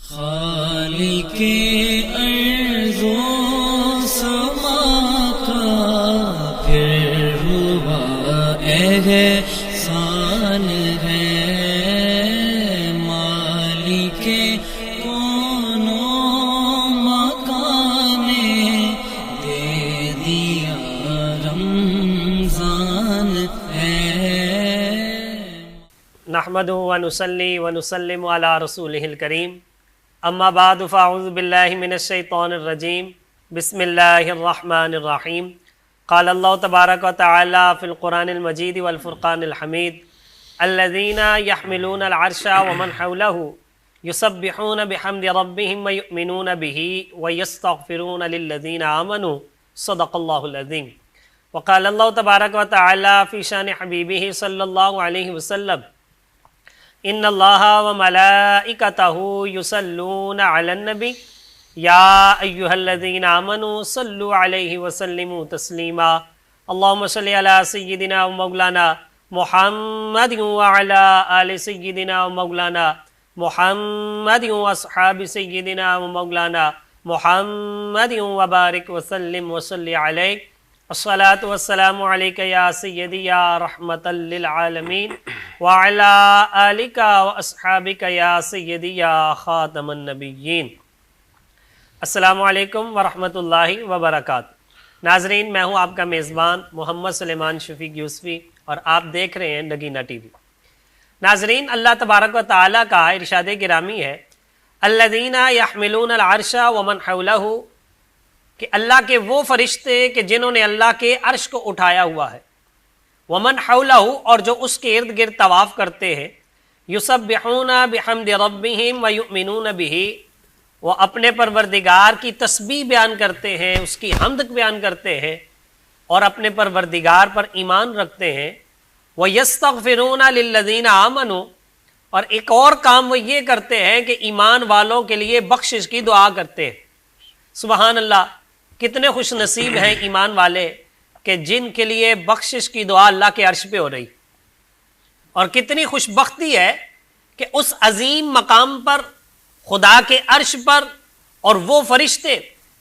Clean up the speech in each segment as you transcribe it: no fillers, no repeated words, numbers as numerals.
خالق ارض و سما کا پھر ہوا احسان ہے، مالک کون و مکان نے دے دیا رمضان ہے۔ نحمدہ ونصلی ونسلم علی رسولہ الکریم، اما بعد فاعوذ باللہ من الشیطان الرجیم، بسم اللہ الرحمن الرحیم۔ قال اللہ تبارک و تعالی فی القرآن المجید والفرقان الحمید، الذین یحملون العرش ومن حولہ یسبحون بحمد ربہم ویؤمنون بہ ویستغفرون للذین آمنوا، صدق اللہ العظیم۔ وقال اللہ تبارک و تعالی فی شان حبیبہ صلی اللہ علیہ وسلم، ان اللہ وملائکتہ یصلون علی النبی یا ایہا الذین آمنوا صلوا علیہ وسلموا تسلیما، اللہم صلی علی سیدنا و مولانا محمد وعلی آل سیدنا و مولانا محمد واصحاب سیدنا و مولانا محمد وبارک وسلم وصلی علیہ، الصلاۃ والسلام علیک یا سیدی یا رحمۃ للعالمین وعلی آلک واصحابک یا سیدی یا خاتم النبیین۔ السلام علیکم ورحمۃ اللہ وبرکاتہ۔ ناظرین، میں ہوں آپ کا میزبان محمد سلیمان شفیق یوسفی اور آپ دیکھ رہے ہیں نگینہ ٹی وی۔ ناظرین، اللہ تبارک و تعالیٰ کا ارشاد گرامی ہے، الذین یحملون العرش ومن حولہ، کہ اللہ کے وہ فرشتے کہ جنہوں نے اللہ کے عرش کو اٹھایا ہوا ہے، ومن حولہ، اور جو اس کے ارد گرد طواف کرتے ہیں، یسبحون بحمد ربہم ویؤمنون بہ، وہ اپنے پروردگار کی تسبیح بیان کرتے ہیں، اس کی حمد بیان کرتے ہیں اور اپنے پروردگار پر ایمان رکھتے ہیں، ویستغفرون للذین آمنوا، اور ایک اور کام وہ یہ کرتے ہیں کہ ایمان والوں کے لیے بخشش کی دعا کرتے ہیں۔ سبحان اللہ، کتنے خوش نصیب ہیں ایمان والے کہ جن کے لیے بخشش کی دعا اللہ کے عرش پہ ہو رہی، اور کتنی خوش بختی ہے کہ اس عظیم مقام پر، خدا کے عرش پر، اور وہ فرشتے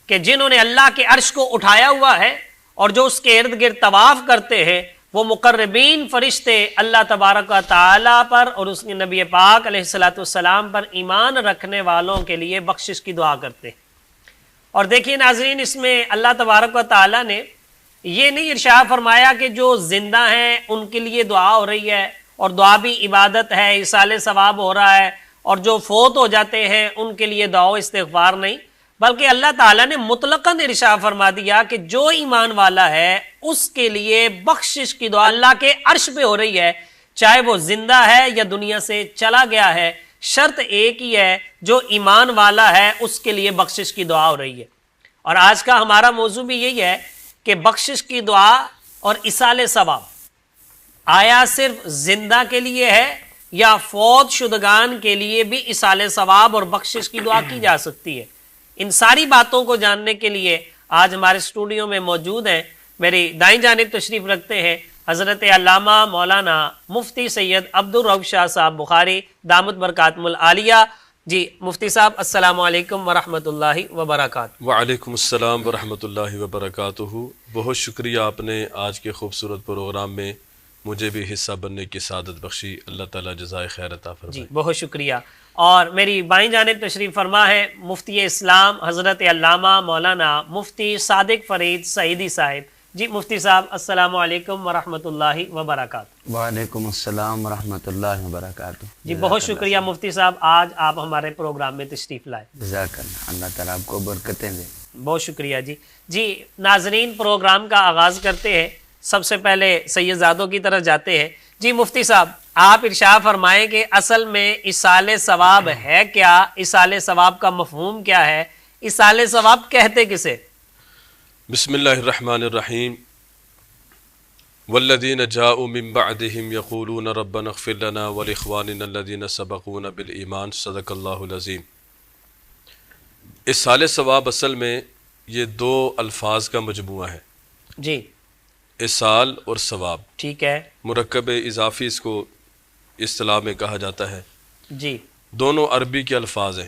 کہ جنہوں نے اللہ کے عرش کو اٹھایا ہوا ہے اور جو اس کے ارد گرد طواف کرتے ہیں، وہ مقربین فرشتے اللہ تبارک و تعالیٰ پر اور اس کے نبی پاک علیہ الصلوۃ والسلام پر ایمان رکھنے والوں کے لیے بخشش کی دعا کرتے ہیں۔ اور دیکھیے ناظرین، اس میں اللہ تبارک و تعالیٰ نے یہ نہیں ارشاد فرمایا کہ جو زندہ ہیں ان کے لیے دعا ہو رہی ہے اور دعا بھی عبادت ہے، ایصال ثواب ہو رہا ہے، اور جو فوت ہو جاتے ہیں ان کے لیے دعا و استغفار نہیں، بلکہ اللہ تعالیٰ نے مطلقاً ارشاد فرما دیا کہ جو ایمان والا ہے اس کے لیے بخشش کی دعا اللہ کے عرش پہ ہو رہی ہے، چاہے وہ زندہ ہے یا دنیا سے چلا گیا ہے، شرط ایک ہی ہے، جو ایمان والا ہے اس کے لیے بخشش کی دعا ہو رہی ہے۔ اور آج کا ہمارا موضوع بھی یہی ہے کہ بخشش کی دعا اور ایصال ثواب آیا صرف زندہ کے لیے ہے یا فوت شدگان کے لیے بھی ایصال ثواب اور بخشش کی دعا کی جا سکتی ہے؟ ان ساری باتوں کو جاننے کے لیے آج ہمارے اسٹوڈیو میں موجود ہیں، میری دائیں جانب تشریف رکھتے ہیں حضرت علامہ مولانا مفتی سید عبدالرؤف شاہ صاحب بخاری دامت برکاتہم العالیہ۔ جی مفتی صاحب، السلام علیکم ورحمۃ اللہ وبرکاتہ۔ وعلیکم السلام ورحمۃ اللہ وبرکاتہ۔ بہت شکریہ، آپ نے آج کے خوبصورت پروگرام میں مجھے بھی حصہ بننے کی سعادت بخشی، اللہ تعالیٰ جزائے خیر عطا فرمائے۔ جی بہت شکریہ۔ اور میری بائیں جانب تشریف فرما ہے مفتی اسلام حضرت علامہ مولانا مفتی صادق فرید سعیدی صاحب۔ جی مفتی صاحب، السلام علیکم ورحمۃ اللہ وبرکاتہ۔ وعلیکم السلام ورحمۃ اللہ وبرکاتہ۔ جی بہت شکریہ مفتی صاحب، آج آپ ہمارے پروگرام میں تشریف لائے۔ جزاک اللہ، اللہ تعالیٰ آپ کو برکتیں دے۔ بہت شکریہ۔ جی ناظرین، پروگرام کا آغاز کرتے ہیں، سب سے پہلے سید زادوں کی طرف جاتے ہیں۔ جی مفتی صاحب، آپ ارشاد فرمائیں کہ اصل میں ایصال ثواب ہے کیا؟ ایصال ثواب کا مفہوم کیا ہے؟ ایصال ثواب کہتے کسے؟ بسم اللہ الرحمن الرحیم۔ والذین جاءوا من بعدهم یقولون ربنا اغفر لنا ولاخواننا الذین سبقونا بالایمان، صدق اللہ العظیم۔ ایصال ثواب اصل میں یہ دو الفاظ کا مجموعہ ہے، جی ایصال اور ثواب، ٹھیک ہے، مرکب اضافی اس کو اصطلاح میں کہا جاتا ہے۔ جی دونوں عربی کے الفاظ ہیں،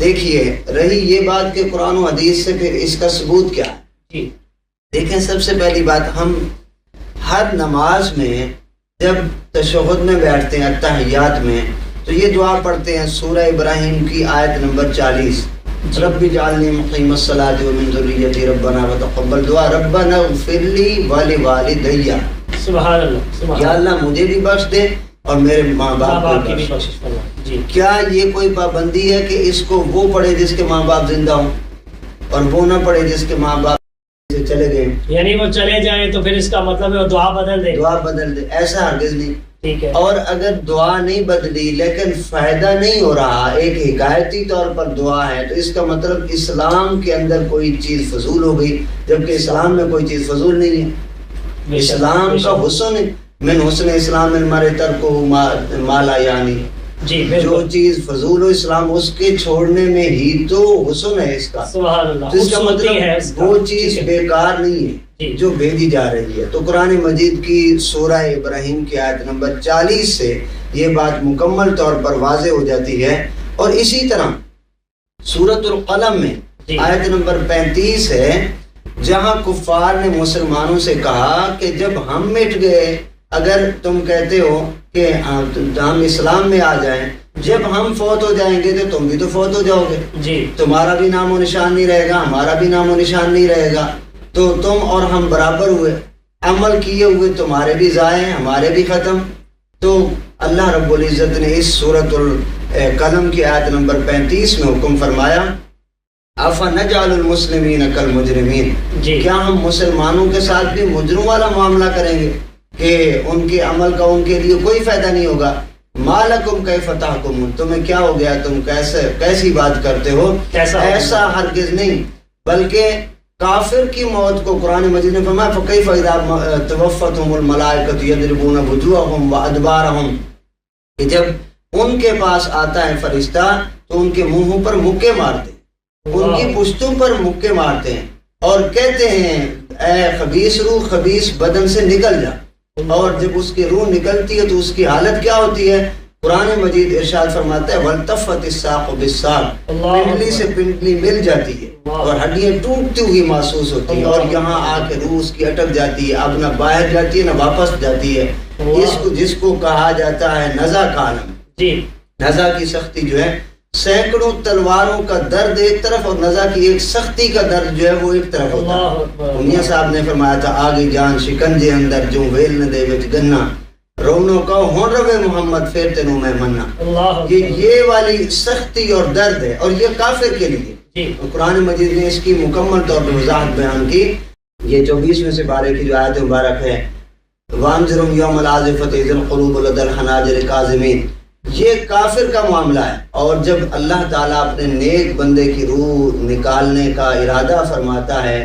دیکھیے رہی یہ بات کہ قرآن و حدیث سے پھر اس کا ثبوت کیا ہے. جی دیکھیں سب سے پہلی بات، ہم ہر نماز میں جب تشہد میں بیٹھتے ہیں التحیات میں تو یہ دعا پڑھتے ہیں سورہ ابراہیم کی آیت نمبر 40، رب اجعلنی مقیم الصلاۃ ومن ذریتی ربنا وتقبل دعا ربنا اغفر لی ولوالدی. سبحان اللہ، یا اللہ مجھے بھی بخش دے اور میرے ماں باپ کو بھی بخش. جی کیا یہ کوئی پابندی ہے کہ اس کو وہ پڑھے جس کے ماں باپ زندہ ہوں اور وہ نہ پڑھے جس کے ماں باپ سے چلے گئے؟ یعنی وہ چلے جائیں تو پھر اس کا مطلب ہے وہ دعا بدل دے؟ دعا بدل دے، ایسا ہرگز نہیں. ٹھیک ہے. اور اگر دعا نہیں بدلی لیکن فائدہ نہیں ہو رہا، ایک حکایتی طور پر دعا ہے، تو اس کا مطلب اسلام کے اندر کوئی چیز فضول ہو گئی، جبکہ اسلام میں کوئی چیز فضول نہیں ہے. اسلام کا حسن من حسن اسلام المرء ترکہ ما لا یعنی، جی جو چیز فضول ہو اسلام اس کے چھوڑنے میں ہی تو حسن ہے اس کا. سبحان اللہ، تو اس کا مطلب وہ چیز بیکار نہیں ہے جو بھیجی جا رہی ہے. تو قرآن مجید کی سورہ ابراہیم کی آیت نمبر 40 سے یہ بات مکمل طور پر واضح ہو جاتی ہے. اور اسی طرح سورۃ القلم میں آیت نمبر 35 ہے، جہاں کفار نے مسلمانوں سے کہا کہ جب ہم مٹ گئے، اگر تم کہتے ہو کہ ہم اسلام میں آ جائیں، جب ہم فوت ہو جائیں گے تو تم بھی تو فوت ہو جاؤ گے، جی تمہارا بھی نام و نشان نہیں رہے گا، ہمارا بھی نام و نشان نہیں رہے گا، تو تم اور ہم برابر ہوئے، عمل کیے ہوئے تمہارے بھی ضائع ہیں ہمارے بھی ختم. تو اللہ رب العزت نے اس سورۃ القلم کی آیت نمبر 35 میں حکم فرمایا افنجعل المسلمین کالمجرمین، کیا ہم مسلمانوں کے ساتھ بھی مجرم والا معاملہ کریں گے کہ ان کے عمل کا ان کے لیے کوئی فائدہ نہیں ہوگا. ما لکم کیف تحکمون، تمہیں کیا ہو گیا، تم کیسی بات کرتے ہو؟ ایسا ہرگز نہیں، بلکہ کافر کی موت کو قرآن مجید نے فرمایا فَكَيْفَ إِذَا تَوَفَّتْهُمُ الْمَلَائِكَةُ يَضْرِبُونَ وُجُوهَهُمْ وَأَدْبَارَهُم، کہ جب ان کے پاس آتا ہے فرشتہ تو ان کے منہوں پر مکے مارتے ہیں، ان کی پشتوں پر مکے مارتے ہیں اور کہتے ہیں اے خبیث روح خبیث بدن سے نکل جا. اور جب اس کی روح نکلتی ہے تو اس کی حالت کیا ہوتی ہے؟ قرآن مجید ارشاد فرماتا ہے وَالْتَفَّتِ السَّاقُ بِالسَّاقِ، پنڈلی سے پنڈلی مل جاتی ہے اور ہڈیاں ٹوٹتی ہوئی محسوس ہوتی ہیں، اور یہاں آ کے روح اس کی اٹک جاتی ہے، اب نہ باہر جاتی ہے نہ واپس جاتی ہے. جس کو کہا جاتا ہے نزا کا عالم. جی نزا کی سختی جو ہے، سینکڑوں تلواروں کا درد ایک طرف اور نزا کی ایک سختی کا درد جو ہے وہ ایک طرف ہوتا ہے. میاں صاحب نے فرمایا تھا آگے جان شکنجے اندر جو ویل نہ دے وچ گنا رونو کا ہون روے محمد پھر تینوں میں مننا. یہ والی سختی اور درد ہے، اور یہ کافر کے لیے. قرآن مجید نے اس کی مکمل طور پر وضاحت بیان کی. یہ 24ویں سپارے کی جو آیت مبارک ہے وَانذِرْهُمْ يَوْمَ الْعَاصِفَةِ إِذِ الْقُلُوبُ لَدَى الْحَنَاجِرِ كَاظِمِينَ، یہ کافر کا معاملہ ہے. اور جب اللہ تعالیٰ اپنے نیک بندے کی روح نکالنے کا ارادہ فرماتا ہے،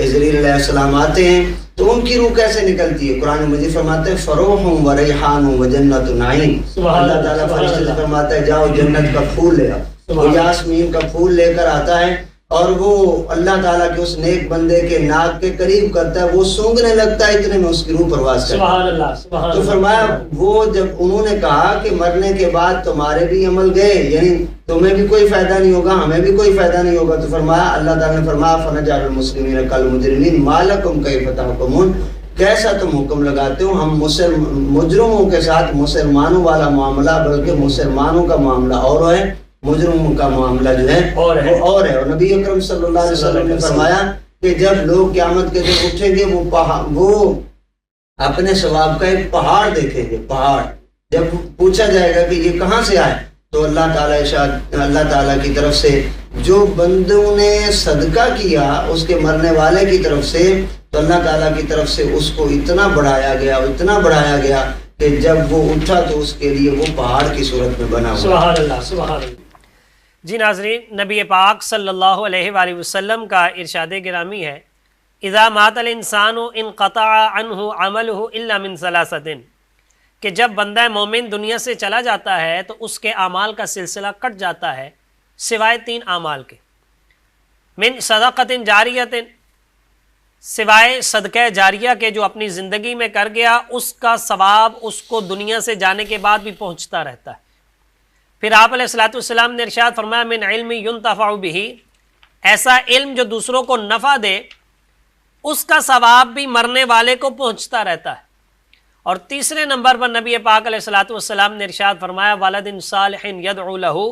عزرائیل علیہ السلام آتے ہیں تو ان کی روح کیسے نکلتی ہے؟ قرآن مجید فرماتا ہے فروح و ریحان و جنت نعیم. اللہ تعالیٰ فرشتے سے فرماتا ہے جاؤ جنت کا پھول لے آؤ، وہ یاسمین کا پھول لے کر آتا ہے اور وہ اللہ تعالیٰ کے اس نیک بندے کے ناک کے قریب کرتا ہے، وہ سونگنے لگتا ہے، اتنے میں اس کی روح پرواز کرتا ہے. تو فرمایا وہ جب انہوں نے کہا کہ مرنے کے بعد تمہارے بھی عمل گئے، یعنی تمہیں بھی کوئی فائدہ نہیں ہوگا ہمیں بھی کوئی فائدہ نہیں ہوگا، تو فرمایا اللہ تعالیٰ نے فرمایا فَنَجْعَلُ الْمُسْلِمِينَ كَالْمُجْرِمِينَ مَا لَكُمْ كَيْفَ تَحْكُمُونَ، کیسا تم حکم لگاتے ہو؟ ہم مجرموں کے ساتھ مسلمانوں والا معاملہ، بلکہ مسلمانوں کا معاملہ اور ہے، مجرموں کا معاملہ جو ہے وہ اور ہے. اور نبی اکرم صلی اللہ علیہ وسلم نے فرمایا کہ جب لوگ قیامت کے دن اٹھیں گے وہ اپنے ثواب کا ایک پہاڑ دیکھیں گے. پہاڑ جب پوچھا جائے گا کہ یہ کہاں سے آئے تو اللہ تعالیٰ کی طرف سے جو بندوں نے صدقہ کیا اس کے مرنے والے کی طرف سے، تو اللہ تعالیٰ کی طرف سے اس کو اتنا بڑھایا گیا کہ جب وہ اٹھا تو اس کے لیے وہ پہاڑ کی صورت میں بنا ہوا. سبحان اللہ سبحان اللہ. جی ناظرین، نبی پاک صلی اللہ علیہ وآلہ وسلم کا ارشاد گرامی ہے اذا مات الانسان انقطع عنہ عملہ الا من ثلاثۃ، کہ جب بندہ مومن دنیا سے چلا جاتا ہے تو اس کے اعمال کا سلسلہ کٹ جاتا ہے سوائے 3 اعمال کے. من صدقۃ جاریۃ، سوائے صدقہ جاریہ کے جو اپنی زندگی میں کر گیا اس کا ثواب اس کو دنیا سے جانے کے بعد بھی پہنچتا رہتا ہے. پھر آپ علیہ الصلوۃ والسلام نے ارشاد فرمایا من علم ينتفع به، ایسا علم جو دوسروں کو نفع دے اس کا ثواب بھی مرنے والے کو پہنچتا رہتا ہے۔ اور تیسرے نمبر پر نبی پاک علیہ الصلوۃ والسلام نے ارشاد فرمایا ولد صالح يدعو له،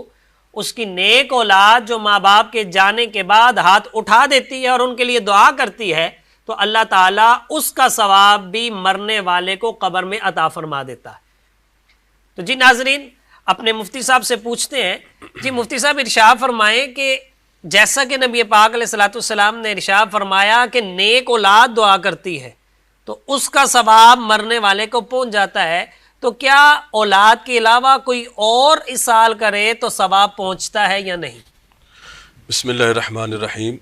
اس کی نیک اولاد جو ماں باپ کے جانے کے بعد ہاتھ اٹھا دیتی ہے اور ان کے لیے دعا کرتی ہے تو اللہ تعالیٰ اس کا ثواب بھی مرنے والے کو قبر میں عطا فرما دیتا ہے۔ تو جی ناظرین، اپنے مفتی صاحب سے پوچھتے ہیں، جی مفتی صاحب ارشاد فرمائیں کہ جیسا کہ نبی پاک علیہ الصلوۃ والسلام نے ارشاد فرمایا کہ نیک اولاد دعا کرتی ہے تو اس کا ثواب مرنے والے کو پہنچ جاتا ہے، تو کیا اولاد کے علاوہ کوئی اور اصال کرے تو ثواب پہنچتا ہے یا نہیں؟ بسم اللہ الرحمن الرحیم۔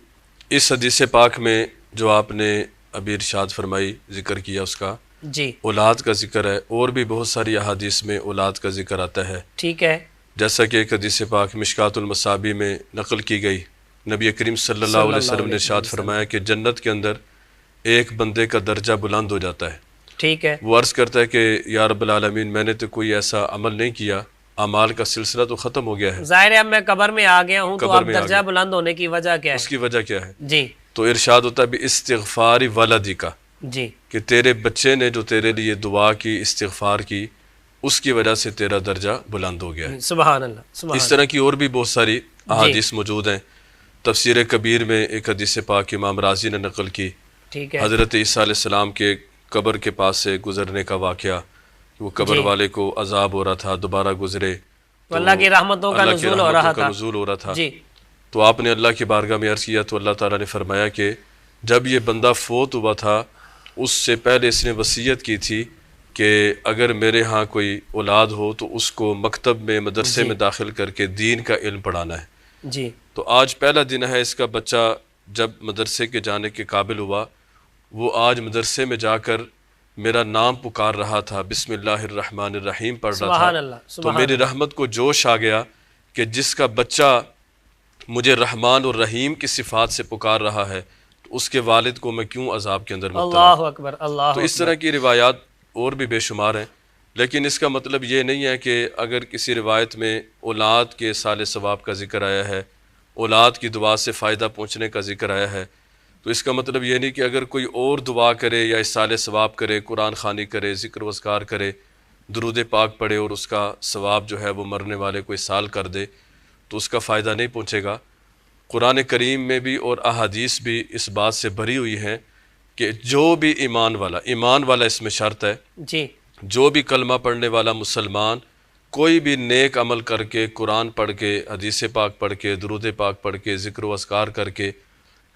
اس حدیث پاک میں جو آپ نے ابھی ارشاد فرمائی، ذکر کیا اس کا، جی اولاد کا ذکر ہے، اور بھی بہت ساری احادیث میں اولاد کا ذکر آتا ہے۔ ٹھیک ہے، جیسا کہ ایک حدیث پاک مشکات المصابیح میں نقل کی گئی، نبی کریم صلی اللہ علیہ وسلم نے ارشاد فرمایا کہ جنت کے اندر ایک بندے کا درجہ بلند ہو جاتا ہے۔ ٹھیک ہے، وہ عرض کرتا ہے کہ یا رب العالمین، میں نے تو کوئی ایسا عمل نہیں کیا، اعمال کا سلسلہ تو ختم ہو گیا ہے، ظاہر ہے اب میں قبر میں آ گیا ہوں، تو قبر اب میں آ درجہ گیا۔ بلند ہونے کی وجہ کیا اس ہے؟ کی وجہ کیا ہے؟ جی تو ارشاد ہوتا ہے بھی استغفار ولدی کا، جی کہ تیرے بچے نے جو تیرے لیے دعا کی، استغفار کی، اس کی وجہ سے تیرا درجہ بلند ہو گیا ہے۔ سبحان اللہ، سبحان اس طرح کی اور بھی بہت ساری احادیث موجود ہیں۔ تفسیر کبیر میں ایک حدیث پاک امام رازی نے نقل کی، ٹھیک ہے، حضرت عیسیٰ علیہ السلام کے قبر کے پاس سے گزرنے کا واقعہ، وہ قبر جی والے کو عذاب ہو رہا تھا، دوبارہ گزرے تو اللہ کی رحمتوں کا اللہ کی نزول ہو رہا رحمتوں کا تھا۔ نزول ہو رہا تھا۔ جی تو آپ نے اللہ کی بارگاہ میں عرض کیا تو اللہ تعالیٰ نے فرمایا کہ جب یہ بندہ فوت ہوا تھا اس سے پہلے اس نے وصیت کی تھی کہ اگر میرے ہاں کوئی اولاد ہو تو اس کو مکتب میں، مدرسے میں داخل کر کے دین کا علم پڑھانا ہے۔ جی تو آج پہلا دن ہے اس کا، بچہ جب مدرسے کے جانے کے قابل ہوا، وہ آج مدرسے میں جا کر میرا نام پکار رہا تھا، بسم اللہ الرحمن الرحیم پڑھ رہا سبحان تھا، اللہ، تو سبحان میری رحمت کو جوش آ گیا کہ جس کا بچہ مجھے رحمان اور رحیم کی صفات سے پکار رہا ہے تو اس کے والد کو میں کیوں عذاب کے اندر مبتلا؟ اللہ اکبر، اللہ تو اس طرح کی روایات اور بھی بے شمار ہیں، لیکن اس کا مطلب یہ نہیں ہے کہ اگر کسی روایت میں اولاد کے سال ثواب کا ذکر آیا ہے، اولاد کی دعا سے فائدہ پہنچنے کا ذکر آیا ہے، تو اس کا مطلب یہ نہیں کہ اگر کوئی اور دعا کرے یا اصال ثواب کرے، قرآن خوانی کرے، ذکر و اذکار کرے، درود پاک پڑھے اور اس کا ثواب جو ہے وہ مرنے والے کو اصال کر دے تو اس کا فائدہ نہیں پہنچے گا۔ قرآن کریم میں بھی اور احادیث بھی اس بات سے بھری ہوئی ہیں کہ جو بھی ایمان والا اس میں شرط ہے، جی جو بھی کلمہ پڑھنے والا مسلمان کوئی بھی نیک عمل کر کے، قرآن پڑھ کے، حدیث پاک پڑھ کے، درود پاک پڑھ کے، ذکر و اذکار کر کے،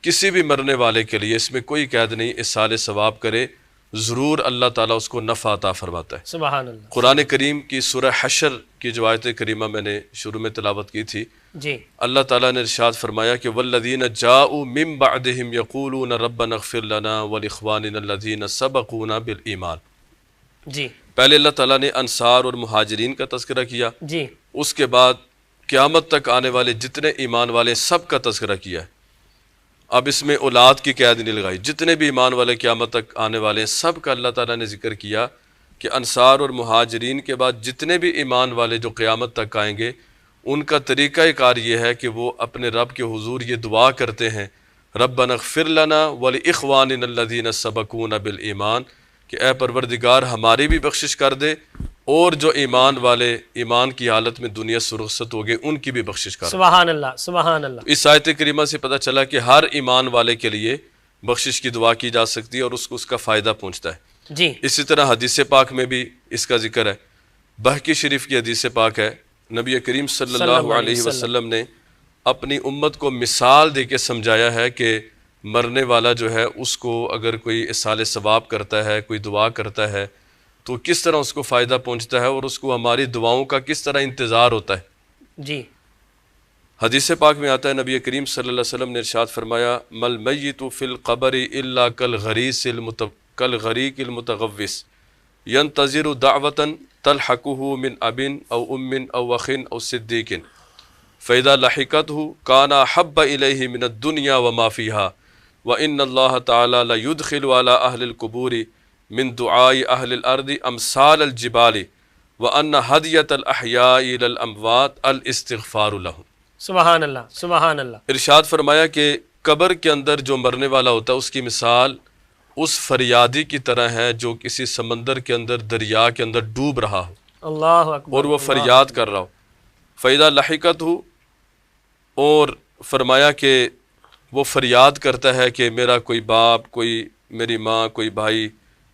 کسی بھی مرنے والے کے لیے اس میں کوئی قید نہیں، اصال ثواب کرے، ضرور اللہ تعالیٰ اس کو نفع عطا فرماتا ہے۔ سبحان اللہ، قرآن کریم کی سورہ حشر کی جو آیت کریمہ میں نے شروع میں تلاوت کی تھی، جی اللہ تعالیٰ نے ارشاد فرمایا کہ والذین جاؤوا من بعدہم یقولون ربنا اغفر لنا ولاخواننا الذین سبقونا بالایمان۔ جی پہلے اللہ تعالیٰ نے انصار اور مہاجرین کا تذکرہ کیا، جی اس کے بعد قیامت تک آنے والے جتنے ایمان والے سب کا تذکرہ کیا ہے۔ اب اس میں اولاد کی قید نہیں لگائی، جتنے بھی ایمان والے قیامت تک آنے والے ہیں سب کا اللہ تعالیٰ نے ذکر کیا کہ انصار اور مہاجرین کے بعد جتنے بھی ایمان والے جو قیامت تک آئیں گے ان کا طریقہ کار یہ ہے کہ وہ اپنے رب کے حضور یہ دعا کرتے ہیں، ربنا اغفر لنا ولاخواننا الذین سبقونا بالایمان، کہ اے پروردگار ہماری بھی بخشش کر دے اور جو ایمان والے ایمان کی حالت میں دنیا سے رخصت ہو گئے ان کی بھی بخشش کر دے۔ سبحان اللہ، سبحان اللہ، اس آیت کریمہ سے پتہ چلا کہ ہر ایمان والے کے لیے بخشش کی دعا کی جا سکتی ہے اور اس کو اس کا فائدہ پہنچتا ہے۔ جی اسی طرح حدیث پاک میں بھی اس کا ذکر ہے، بہقی شریف کی حدیث پاک ہے، نبی کریم صلی اللہ علیہ وسلم نے اپنی امت کو مثال دے کے سمجھایا ہے کہ مرنے والا جو ہے اس کو اگر کوئی اصال ثواب کرتا ہے، کوئی دعا کرتا ہے تو کس طرح اس کو فائدہ پہنچتا ہے اور اس کو ہماری دعاؤں کا کس طرح انتظار ہوتا ہے۔ جی حدیث پاک میں آتا ہے، نبی کریم صلی اللہ علیہ وسلم نے ارشاد فرمایا مل میت فی القبر الا کالغریق المتغوث ینتظر دعوة تلحقه من اب او ام او اخ او صدیق فاذا لحقته كان احب الیہ من الدنیا وما فیها وان اللہ تعالی لیدخل على اہل القبور من دعاء اہل الارض امثال الجبال وَأَنَّ هَدْيَةَ الْأَحْيَاءِ إِلَى الْأَمْوَاتِ الْإِسْتِغْفَارُ لَهُمْ۔ سبحان اللہ سبحان اللہ۔ ارشاد فرمایا کہ قبر کے اندر جو مرنے والا ہوتا ہے اس کی مثال اس فریادی کی طرح ہے جو کسی سمندر کے اندر، دریا کے اندر ڈوب رہا ہو اللہ اکبر، اور وہ فریاد کر رہا ہو۔ فَإِذَا لَحِقَتْهُ، اور فرمایا کہ وہ فریاد کرتا ہے کہ میرا کوئی باپ، کوئی میری ماں، کوئی بھائی،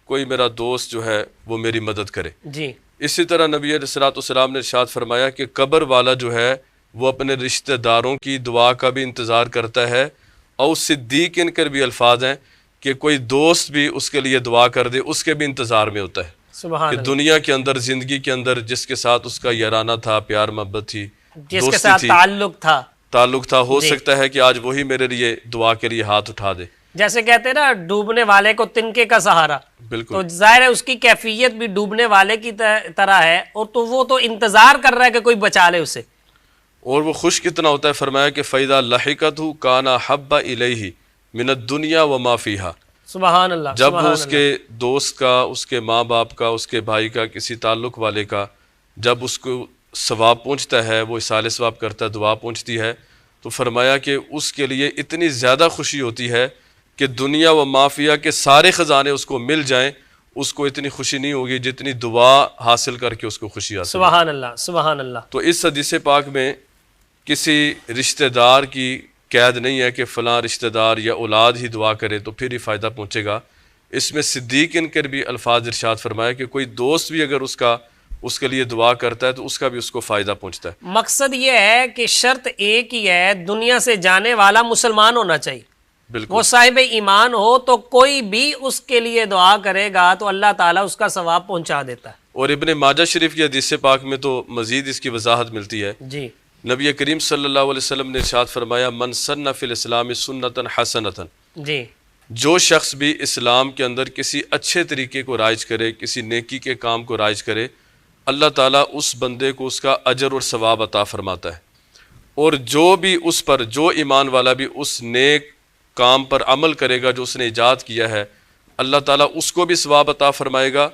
کوئی میرا دوست جو ہے وہ میری مدد کرے۔ جی اسی طرح نبی علیہ الصلوۃ والسلام نے ارشاد فرمایا کہ قبر والا جو ہے وہ اپنے رشتہ داروں کی دعا کا بھی انتظار کرتا ہے، اور صدیق ان کر بھی الفاظ ہیں کہ کوئی دوست بھی اس کے لیے دعا کر دے اس کے بھی انتظار میں ہوتا ہے سبحان کہ اللہ، دنیا کے اندر، زندگی کے اندر جس کے ساتھ اس کا یارانہ تھا، پیار محبت تھی، جس کے دوستی ساتھ تھی، تعلق تھا، ہو جی۔ سکتا ہے کہ آج وہی میرے لیے دعا کے لیے ہاتھ اٹھا دے۔ جیسے کہتے ہیں نا ڈوبنے والے کو تنکے کا سہارا، بالکل تو ظاہر ہے اس کی کیفیت بھی ڈوبنے والے کی طرح ہے، اور تو وہ تو انتظار کر رہا ہے کہ کوئی بچا لے اسے۔ اور وہ خوش کتنا ہوتا ہے، فرمایا کہ فَإِذَا لَحِقَتْهُ كَانَ أَحَبَّ إِلَيْهِ مِنَ الدُّنْيَا وَمَا فِيهَا۔ سبحان اللہ، جب وہ سبحان اس کے دوست کا، اس کے ماں باپ کا، اس کے بھائی کا، کسی تعلق والے کا جب اس کو ثواب پہنچتا ہے، وہ اصال ثواب کرتا ہے، دعا پہنچتی ہے، تو فرمایا کہ اس کے لیے اتنی زیادہ خوشی ہوتی ہے کہ دنیا و مافیا کے سارے خزانے اس کو مل جائیں، اس کو اتنی خوشی نہیں ہوگی جتنی دعا حاصل کر کے اس کو خوشی حاصل۔ سبحان اللہ سبحان اللہ۔ تو اس حدیث پاک میں کسی رشتہ دار کی قید نہیں ہے کہ فلاں رشتہ دار یا اولاد ہی دعا کرے تو پھر ہی فائدہ پہنچے گا۔ اس میں صدیق ان کر بھی الفاظ ارشاد فرمایا کہ کوئی دوست بھی اگر اس کے لیے دعا کرتا ہے تو اس کا بھی اس کو فائدہ پہنچتا ہے۔ مقصد یہ ہے کہ شرط ایک ہی ہے، دنیا سے جانے والا مسلمان ہونا چاہیے، بالکل وہ صاحب ایمان ہو، تو کوئی بھی اس کے لیے دعا کرے گا تو اللہ تعالیٰ اس کا ثواب پہنچا دیتا ہے۔ اور ابن ماجہ شریف کی حدیث پاک میں تو مزید اس کی وضاحت ملتی ہے۔ جی نبی کریم صلی اللہ علیہ وسلم نے ارشاد فرمایا من سن فی الاسلام سنتا حسنتا، جی جو شخص بھی اسلام کے اندر کسی اچھے طریقے کو رائج کرے، کسی نیکی کے کام کو رائج کرے، اللہ تعالیٰ اس بندے کو اس کا اجر اور ثواب عطا فرماتا ہے، اور جو بھی اس پر، جو ایمان والا بھی اس نیک کام پر عمل کرے گا جو اس نے ایجاد کیا ہے، اللہ تعالیٰ اس کو بھی ثواب عطا فرمائے گا،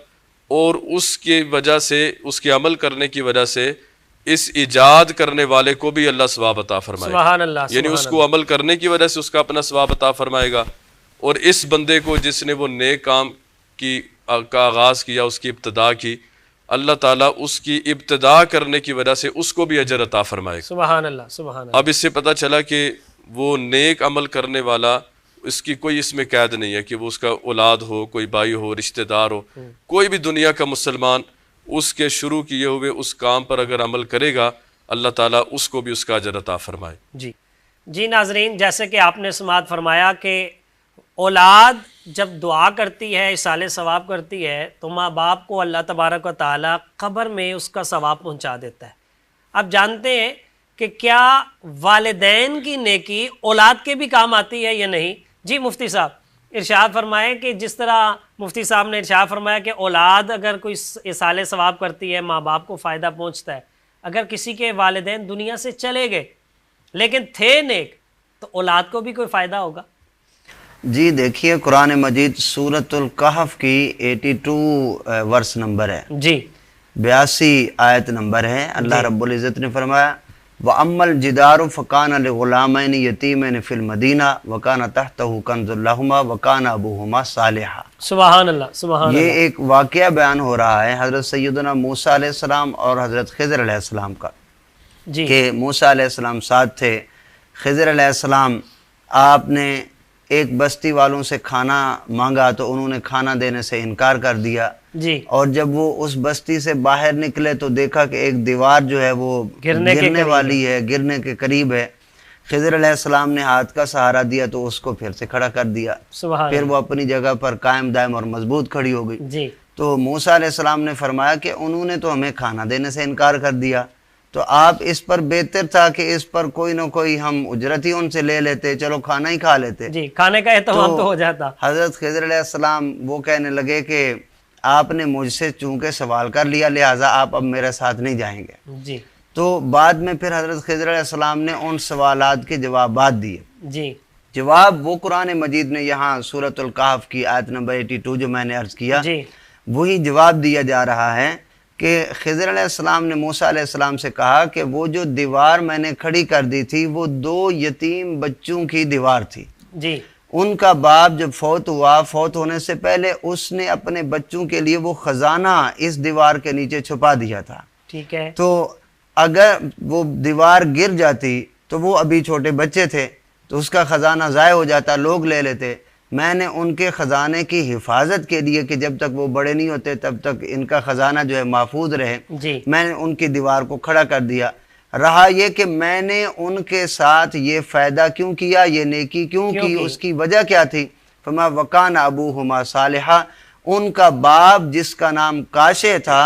اور اس کی وجہ سے، اس کے عمل کرنے کی وجہ سے اس ایجاد کرنے والے کو بھی اللہ ثواب عطا فرمائے گا، سبحان اللہ، یعنی اس کو عمل کرنے کی وجہ سے اس کا اپنا ثواب عطا فرمائے گا، اور اس بندے کو جس نے وہ نیک کام کا آغاز کیا، اس کی ابتدا کی، اللہ تعالیٰ اس کی ابتدا کرنے کی وجہ سے اس کو بھی اجر عطا فرمائے گا۔ سبحان اللہ سبحان اللہ۔ اب اس سے پتہ چلا کہ وہ نیک عمل کرنے والا، اس کی کوئی اس میں قید نہیں ہے کہ وہ اس کا اولاد ہو، کوئی بھائی ہو، رشتہ دار ہو، کوئی بھی دنیا کا مسلمان اس کے شروع کیے ہوئے اس کام پر اگر عمل کرے گا، اللہ تعالیٰ اس کو بھی اس کا اجر عطا فرمائے۔ جی ناظرین، جیسے کہ آپ نے سماعت فرمایا کہ اولاد جب دعا کرتی ہے، اصال ثواب کرتی ہے، تو ماں باپ کو اللہ تبارک و تعالیٰ قبر میں اس کا ثواب پہنچا دیتا ہے۔ آپ جانتے ہیں کہ کیا والدین کی نیکی اولاد کے بھی کام آتی ہے یا نہیں؟ جی مفتی صاحب ارشاد فرمائے کہ جس طرح مفتی صاحب نے ارشاد فرمایا کہ اولاد اگر کوئی اصال ثواب کرتی ہے، ماں باپ کو فائدہ پہنچتا ہے۔ اگر کسی کے والدین دنیا سے چلے گئے لیکن تھے نیک، تو اولاد کو بھی کوئی فائدہ ہوگا؟ جی دیکھیے، قرآن مجید سورۃ الکہف کی 82 ورس نمبر ہے، جی 82 آیت نمبر ہے۔ اللہ رب العزت نے فرمایا وَأَمَّا الْجِدَارُ فَكَانَ لِغُلَامَيْنِ يَتِيمَيْنِ فِي الْمَدِينَةِ وَكَانَ تَحْتَهُ كَنْزٌ لَهُمَا وَكَانَ أَبُوهُمَا صَالِحًا۔ سبحان اللہ سبحان اللہ۔ یہ ایک واقعہ بیان ہو رہا ہے حضرت سیدنا موسیٰ علیہ السلام اور حضرت خضر علیہ السلام کا، جی کہ موسیٰ علیہ السلام ساتھ تھے، خضر علیہ السلام آپ نے ایک بستی والوں سے کھانا مانگا تو انہوں نے کھانا دینے سے انکار کر دیا، جی اور جب وہ اس بستی سے باہر نکلے تو دیکھا کہ ایک دیوار جو ہے وہ گرنے والی ہے، گرنے کے قریب ہے۔ خضر علیہ السلام نے ہاتھ کا سہارا دیا تو اس کو پھر سے کھڑا کر دیا، سبحان پھر وہ اپنی جگہ پر قائم دائم اور مضبوط کھڑی ہو گئی۔ جی تو موسیٰ علیہ السلام نے فرمایا کہ انہوں نے تو ہمیں کھانا دینے سے انکار کر دیا، تو آپ اس پر بہتر تھا کہ اس پر کوئی نہ کوئی ہم اجرت ہی ان سے لے لیتے، چلو کھانا ہی کھا لیتے۔ جی کھانے کا اہتمام تو ہو جاتا۔ حضرت خضر علیہ السلام وہ کہنے لگے کہ آپ نے مجھ سے چونکہ سوال کر لیا لہٰذا آپ اب میرے ساتھ نہیں جائیں گے۔ جی تو بعد میں پھر حضرت خضر علیہ السلام نے ان سوالات کے جوابات دیے۔ جی جواب وہ قرآن مجید نے یہاں سورۃ الکہف کی آیت نمبر 82 جو میں نے عرض کیا، جی وہی جواب دیا جا رہا ہے کہ خضر علیہ السلام نے موسیٰ علیہ السلام سے کہا کہ وہ جو دیوار میں نے کھڑی کر دی تھی وہ 2 یتیم بچوں کی دیوار تھی جی، ان کا باپ جب فوت ہوا، فوت ہونے سے پہلے اس نے اپنے بچوں کے لیے وہ خزانہ اس دیوار کے نیچے چھپا دیا تھا. ٹھیک ہے. تو اگر وہ دیوار گر جاتی تو وہ ابھی چھوٹے بچے تھے تو اس کا خزانہ ضائع ہو جاتا، لوگ لے لیتے. میں نے ان کے خزانے کی حفاظت کے لیے کہ جب تک وہ بڑے نہیں ہوتے تب تک ان کا خزانہ جو ہے محفوظ رہے، جی، میں نے ان کی دیوار کو کھڑا کر دیا. رہا یہ کہ میں نے ان کے ساتھ یہ فائدہ کیوں کیا، یہ نیکی کیوں کی، اس کی وجہ کیا تھی؟ فما وکان ابوہما صالحا، ان کا باپ جس کا نام کاشے تھا،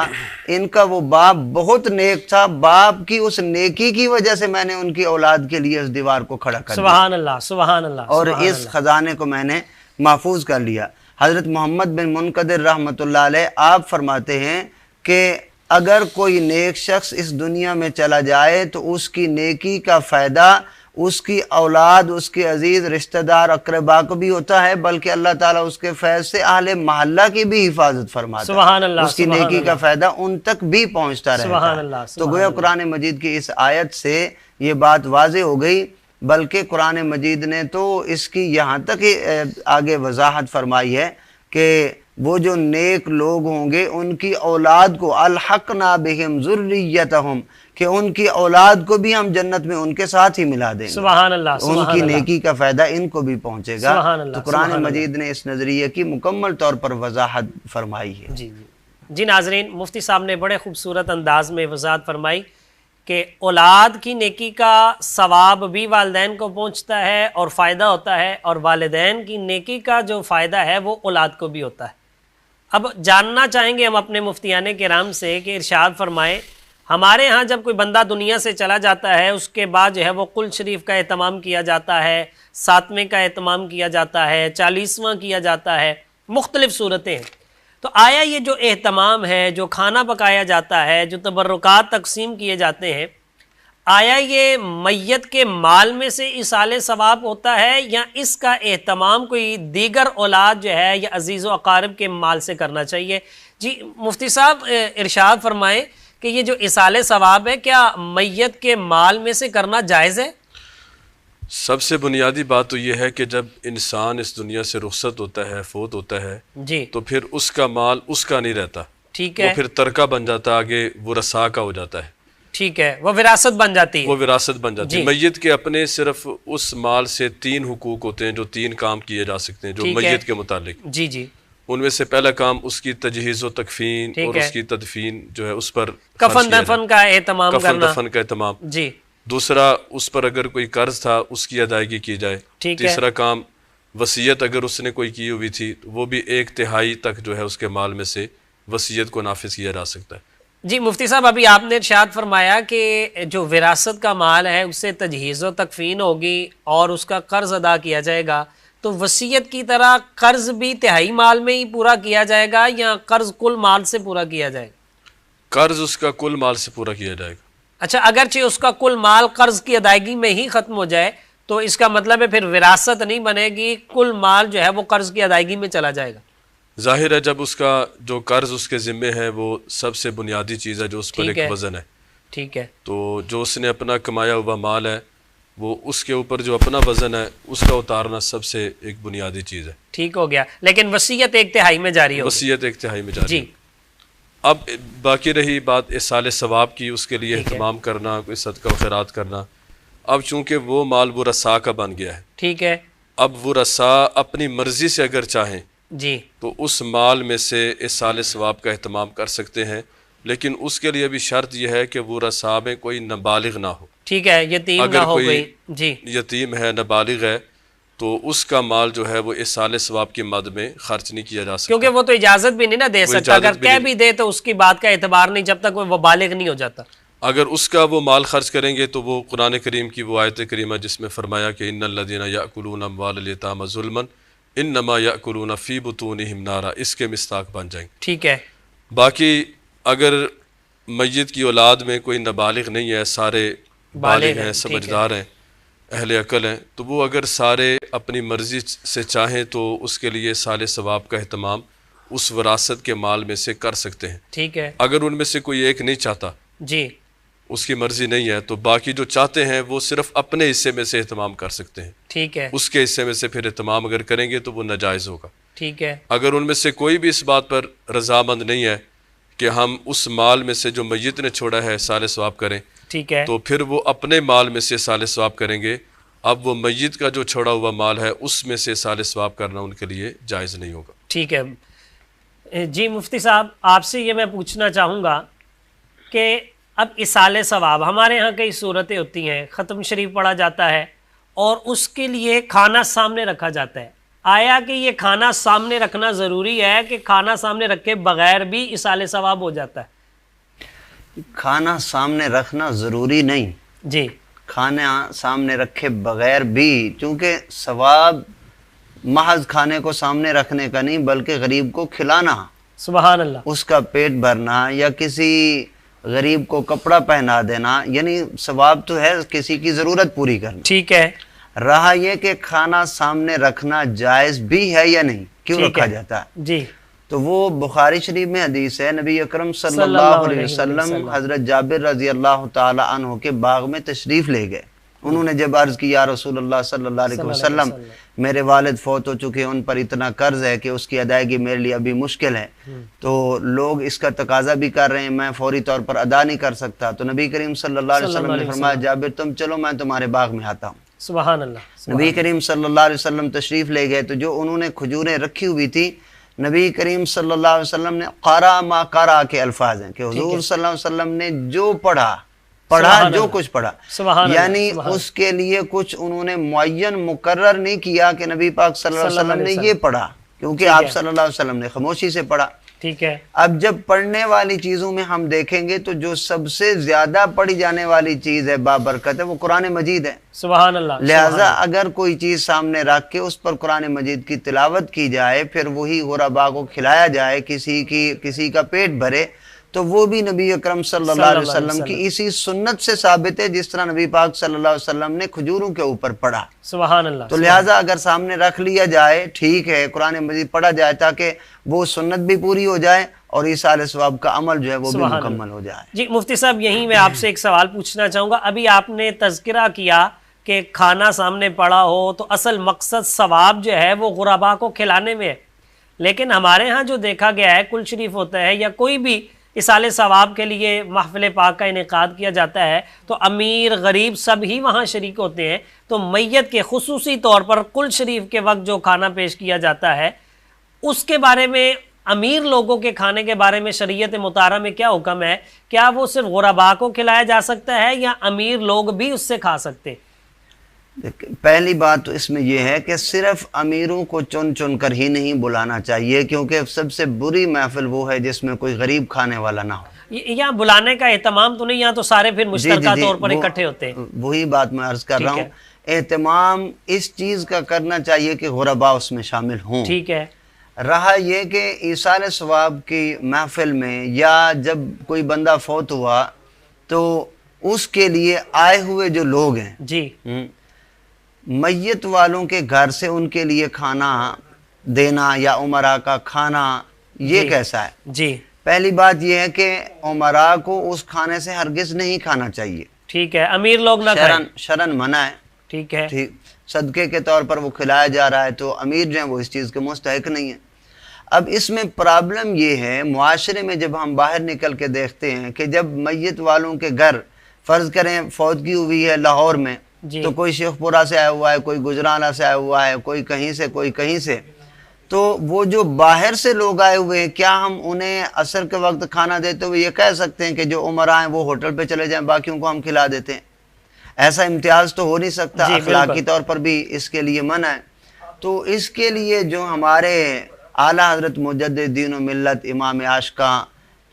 ان کا وہ باپ بہت نیک تھا، باپ کی اس نیکی کی وجہ سے میں نے ان کی اولاد کے لیے اس دیوار کو کھڑا کر دیا. سبحان اللہ، سبحان اللہ. اور اس خزانے کو میں نے محفوظ کر لیا. حضرت محمد بن منقدر رحمۃ اللہ علیہ آپ فرماتے ہیں کہ اگر کوئی نیک شخص اس دنیا میں چلا جائے تو اس کی نیکی کا فائدہ اس کی اولاد، اس کے عزیز رشتہ دار اقربا کو بھی ہوتا ہے، بلکہ اللہ تعالیٰ اس کے فیض سے اہل محلہ کی بھی حفاظت فرماتا ہے. سبحان اللہ، اس کی نیکی کا فائدہ ان تک بھی پہنچتا رہتا سبحان ہے. اللہ. تو گویا قرآن مجید کی اس آیت سے یہ بات واضح ہو گئی، بلکہ قرآن مجید نے تو اس کی یہاں تک آگے وضاحت فرمائی ہے کہ وہ جو نیک لوگ ہوں گے ان کی اولاد کو الحقنا بہم ذریتہم، کہ ان کی اولاد کو بھی ہم جنت میں ان کے ساتھ ہی ملا دیں گے. سبحان اللہ، ان کی نیکی کا فائدہ ان کو بھی پہنچے گا. سبحان اللہ. تو قرآن مجید نے اس نظریے کی مکمل طور پر وضاحت فرمائی ہے. جی ناظرین، مفتی صاحب نے بڑے خوبصورت انداز میں وضاحت فرمائی کہ اولاد کی نیکی کا ثواب بھی والدین کو پہنچتا ہے اور فائدہ ہوتا ہے، اور والدین کی نیکی کا جو فائدہ ہے وہ اولاد کو بھی ہوتا ہے. اب جاننا چاہیں گے ہم اپنے مفتیان کرام سے کہ ارشاد فرمائے، ہمارے ہاں جب کوئی بندہ دنیا سے چلا جاتا ہے اس کے بعد جو ہے وہ قل شریف کا اہتمام کیا جاتا ہے، 7ویں کا اہتمام کیا جاتا ہے، 40واں کیا جاتا ہے، مختلف صورتیں ہیں. تو آیا یہ جو اہتمام ہے، جو کھانا پکایا جاتا ہے، جو تبرکات تقسیم کیے جاتے ہیں، آیا یہ میت کے مال میں سے ایصال ثواب ہوتا ہے یا اس کا اہتمام کوئی دیگر اولاد جو ہے یا عزیز و اقارب کے مال سے کرنا چاہیے؟ جی مفتی صاحب ارشاد فرمائیں کہ یہ جو ایصال ثواب ہے کیا میت کے مال میں سے کرنا جائز ہے؟ سب سے بنیادی بات تو یہ ہے کہ جب انسان اس دنیا سے رخصت ہوتا ہے، فوت ہوتا ہے، جی، تو پھر اس کا مال اس کا نہیں رہتا. ٹھیک ہے. وہ پھر ترکہ بن جاتا ہے، آگے وہ رسا کا ہو جاتا ہے. ٹھیک ہے، وہ وراثت بن جاتی ہے. وہ وراثت بن جاتی ہے. میت کے اپنے صرف اس مال سے 3 حقوق ہوتے ہیں جو 3 کام کیے جا سکتے ہیں جو میت کے متعلق. جی جی. ان میں سے پہلا کام اس کی تجہیز و تکفین اور اس کی تدفین جو ہے اس پر کفن دفن کا اہتمام کرنا، کفن دفن کا اہتمام. جی. دوسرا اس پر اگر کوئی قرض تھا اس کی ادائیگی کی جائے. تیسرا کام وصیت اگر اس نے کوئی کی ہوئی تھی وہ بھی 1/3 تک جو ہے اس کے مال میں سے وصیت کو نافذ کیا جا سکتا ہے. جی مفتی صاحب، ابھی آپ نے ارشاد فرمایا کہ جو وراثت کا مال ہے اس سے تجہیز و تکفین ہوگی اور اس کا قرض ادا کیا جائے گا، تو وصیت کی طرح قرض بھی 1/3 مال میں ہی پورا کیا جائے گا یا قرض کل مال سے پورا کیا جائے گا؟ قرض اس کا کل مال سے پورا کیا جائے گا. اچھا، اگرچہ اس کا کل مال قرض کی ادائیگی میں ہی ختم ہو جائے تو اس کا مطلب ہے پھر وراثت نہیں بنے گی، کل مال جو ہے وہ قرض کی ادائیگی میں چلا جائے گا. ظاہر ہے جب اس کا جو قرض اس کے ذمے ہے وہ سب سے بنیادی چیز ہے جو اس پر ایک وزن ہے. ٹھیک ہے. تو جو اس نے اپنا کمایا ہوا مال ہے وہ اس کے اوپر جو اپنا وزن ہے اس کا اتارنا سب سے ایک بنیادی چیز ہے. ٹھیک ہو گیا، لیکن وصیت 1/3 میں جاری ہوگی. وصیت 1/3 میں جاری. اب باقی رہی بات ایصال ثواب کی، اس کے لیے اہتمام کرنا، کوئی صدقہ و خیرات کرنا. اب چونکہ وہ مال وہ رسا کا بن گیا ہے، ٹھیک ہے، اب وہ رسا اپنی مرضی سے اگر چاہیں جی تو اس مال میں سے ایصال ثواب کا اہتمام کر سکتے ہیں، لیکن اس کے لیے بھی شرط یہ ہے کہ وہ رسا میں کوئی نابالغ نہ ہو. ٹھیک ہے، یتیم نہ ہو گئی. جی، یتیم ہے، نابالغ ہے، تو اس کا مال جو ہے وہ ایصال ثواب کی مد میں خرچ نہیں کیا جا سکتا، کیونکہ وہ تو اجازت بھی نہیں نہ دے سکتا. اگر کہہ بھی دے تو اس کی بات کا اعتبار نہیں جب تک وہ بالغ نہیں ہو جاتا. اگر اس کا وہ مال خرچ کریں گے تو وہ قرآن کریم کی وہ آیت کریمہ جس میں فرمایا کہ ان الذین یأکلون اموال الیتامی ظلما انما یأکلون فی بطونہم نارا، اس کے مصداق بن جائیں گے. ٹھیک ہے. باقی اگر میت کی اولاد میں کوئی نابالغ نہیں ہے، سارے بالغ ہیں، سمجھدار ہیں، اہل عقل ہیں، تو وہ اگر سارے اپنی مرضی سے چاہیں تو اس کے لیے ایصال ثواب کا اہتمام اس وراثت کے مال میں سے کر سکتے ہیں۔ ٹھیک ہے، اگر ان میں سے کوئی ایک نہیں چاہتا، جی اس کی مرضی نہیں ہے، تو باقی جو چاہتے ہیں وہ صرف اپنے حصے میں سے اہتمام کر سکتے ہیں۔ ٹھیک ہے، اس کے حصے میں سے پھر اہتمام اگر کریں گے تو وہ ناجائز ہوگا۔ ٹھیک ہے، اگر ان میں سے کوئی بھی اس بات پر رضامند نہیں ہے کہ ہم اس مال میں سے جو میت نے چھوڑا ہے صالح ثواب کریں، ٹھیک ہے، تو پھر وہ اپنے مال میں سے صالح ثواب کریں گے۔ اب وہ میت کا جو چھوڑا ہوا مال ہے اس میں سے صالح ثواب کرنا ان کے لیے جائز نہیں ہوگا۔ ٹھیک ہے جی مفتی صاحب، آپ سے یہ میں پوچھنا چاہوں گا کہ اب اصالِ ثواب ہمارے ہاں کئی صورتیں ہوتی ہیں، ختم شریف پڑھا جاتا ہے اور اس کے لیے کھانا سامنے رکھا جاتا ہے، آیا کہ یہ کھانا سامنے رکھنا ضروری ہے کہ کھانا سامنے رکھے بغیر بھی اصالِ ثواب ہو جاتا ہے؟ کھانا سامنے رکھنا ضروری نہیں، جی کھانا سامنے رکھے بغیر بھی، چونکہ ثواب محض کھانے کو سامنے رکھنے کا نہیں بلکہ غریب کو کھلانا، سبحان اللہ، اس کا پیٹ بھرنا یا کسی غریب کو کپڑا پہنا دینا، یعنی ثواب تو ہے کسی کی ضرورت پوری کرنا۔ ٹھیک ہے، رہا یہ کہ کھانا سامنے رکھنا جائز بھی ہے یا نہیں، کیوں ٹھیک رکھا ہے، جاتا ہے؟ جی تو وہ بخاری شریف میں حدیث ہے، نبی اکرم صلی اللہ علیہ وسلم حضرت جابر رضی اللہ تعالی عنہ کے باغ میں تشریف لے گئے۔ انہوں نے جب عرض کی یا رسول اللہ صلی اللہ علیہ وسلم، میرے والد فوت ہو چکے، ان پر اتنا قرض ہے کہ اس کی ادائیگی میرے لیے ابھی مشکل ہے، تو لوگ اس کا تقاضا بھی کر رہے ہیں، میں فوری طور پر ادا نہیں کر سکتا۔ تو نبی کریم صلی اللہ علیہ وسلم نے فرمایا جابر تم چلو، میں تمہارے باغ میں آتا ہوں۔ سبحان اللہ، نبی کریم صلی اللہ علیہ وسلم تشریف لے گئے، تو جو انہوں نے کھجوریں رکھی ہوئی تھی، نبی کریم صلی اللہ علیہ وسلم نے قارا ما قارا کے الفاظ ہیں کہ حضور صلی اللہ علیہ وسلم نے جو پڑھا جو کچھ پڑھا، یعنی اس کے لیے کچھ انہوں نے معین مقرر نہیں کیا کہ نبی پاک صلی اللہ علیہ وسلم نے یہ پڑھا، کیونکہ آپ صلی اللہ علیہ وسلم نے خاموشی سے پڑھا۔ ٹھیک ہے، اب جب پڑھنے والی چیزوں میں ہم دیکھیں گے تو جو سب سے زیادہ پڑھی جانے والی چیز ہے بابرکت ہے وہ قرآن مجید ہے۔ سبحان اللہ، لہٰذا اگر کوئی چیز سامنے رکھ کے اس پر قرآن مجید کی تلاوت کی جائے، پھر وہی غربا کو کھلایا جائے، کسی کا پیٹ بھرے، تو وہ بھی نبی اکرم صلی اللہ علیہ وسلم کی اسی سنت سے ثابت ہے جس طرح نبی پاک صلی اللہ علیہ وسلم نے کھجوروں کے اوپر پڑھا۔ سبحان اللہ، تو لہٰذا اگر سامنے رکھ لیا جائے ٹھیک ہے، قرآن مجید پڑھا جائے تاکہ وہ سنت بھی پوری ہو جائے اور اصالِ ثواب کا عمل جو ہے وہ بھی مکمل ہو جائے۔ جی مفتی صاحب، یہیں میں آپ سے ایک سوال پوچھنا چاہوں گا۔ ابھی آپ نے تذکرہ کیا کہ کھانا سامنے پڑا ہو تو اصل مقصد ثواب جو ہے وہ غربا کو کھلانے میں ہے، لیکن ہمارے ہاں جو دیکھا گیا ہے کل شریف ہوتا ہے یا کوئی بھی اصالِ ثواب کے لیے محفل پاک کا انعقاد کیا جاتا ہے تو امیر غریب سب ہی وہاں شریک ہوتے ہیں، تو میت کے خصوصی طور پر کل شریف کے وقت جو کھانا پیش کیا جاتا ہے اس کے بارے میں، امیر لوگوں کے کھانے کے بارے میں شریعت مطہرہ میں کیا حکم ہے؟ کیا وہ صرف غربا کو کھلایا جا سکتا ہے یا امیر لوگ بھی اس سے کھا سکتے؟ پہلی بات تو اس میں یہ ہے کہ صرف امیروں کو چن چن کر ہی نہیں بلانا چاہیے، کیونکہ سب سے بری محفل وہ ہے جس میں کوئی غریب کھانے والا نہ ہو۔ یہاں بلانے کا اہتمام تو نہیں، یہاں تو سارے پھر مشترکہ طور پر اکٹھے ہوتے ہیں۔ وہی بات میں عرض کر رہا ہوں، اہتمام اس چیز کا کرنا چاہیے کہ غربا اس میں شامل ہوں۔ ٹھیک ہے، رہا یہ کہ ایصال ثواب کی محفل میں یا جب کوئی بندہ فوت ہوا تو اس کے لیے آئے ہوئے جو لوگ ہیں، جی میت والوں کے گھر سے ان کے لیے کھانا دینا یا عمرہ کا کھانا، یہ کیسا ہے؟ جی پہلی بات یہ ہے کہ عمرہ کو اس کھانے سے ہرگز نہیں کھانا چاہیے، ٹھیک ہے، امیر لوگ نہ کھائیں، شرن منع ہے، ٹھیک ہے، صدقے کے طور پر وہ کھلایا جا رہا ہے تو امیر جو ہیں وہ اس چیز کے مستحق نہیں ہے۔ اب اس میں پرابلم یہ ہے، معاشرے میں جب ہم باہر نکل کے دیکھتے ہیں کہ جب میت والوں کے گھر، فرض کریں فوتگی ہوئی ہے لاہور میں، تو کوئی شیخ پورہ سے آیا ہوا ہے، کوئی گجرانہ سے آیا ہوا ہے، کوئی کہیں سے کوئی کہیں سے، تو وہ جو باہر سے لوگ آئے ہوئے ہیں، کیا ہم انہیں عصر کے وقت کھانا دیتے ہوئے یہ کہہ سکتے ہیں کہ جو عمرہ ہیں وہ ہوٹل پہ چلے جائیں، باقیوں کو ہم کھلا دیتے ہیں؟ ایسا امتیاز تو ہو نہیں سکتا، اخلاقی طور پر بھی اس کے لیے منع ہے۔ تو اس کے لیے جو ہمارے اعلیٰ حضرت مجدد دین و ملت امام عاشقاں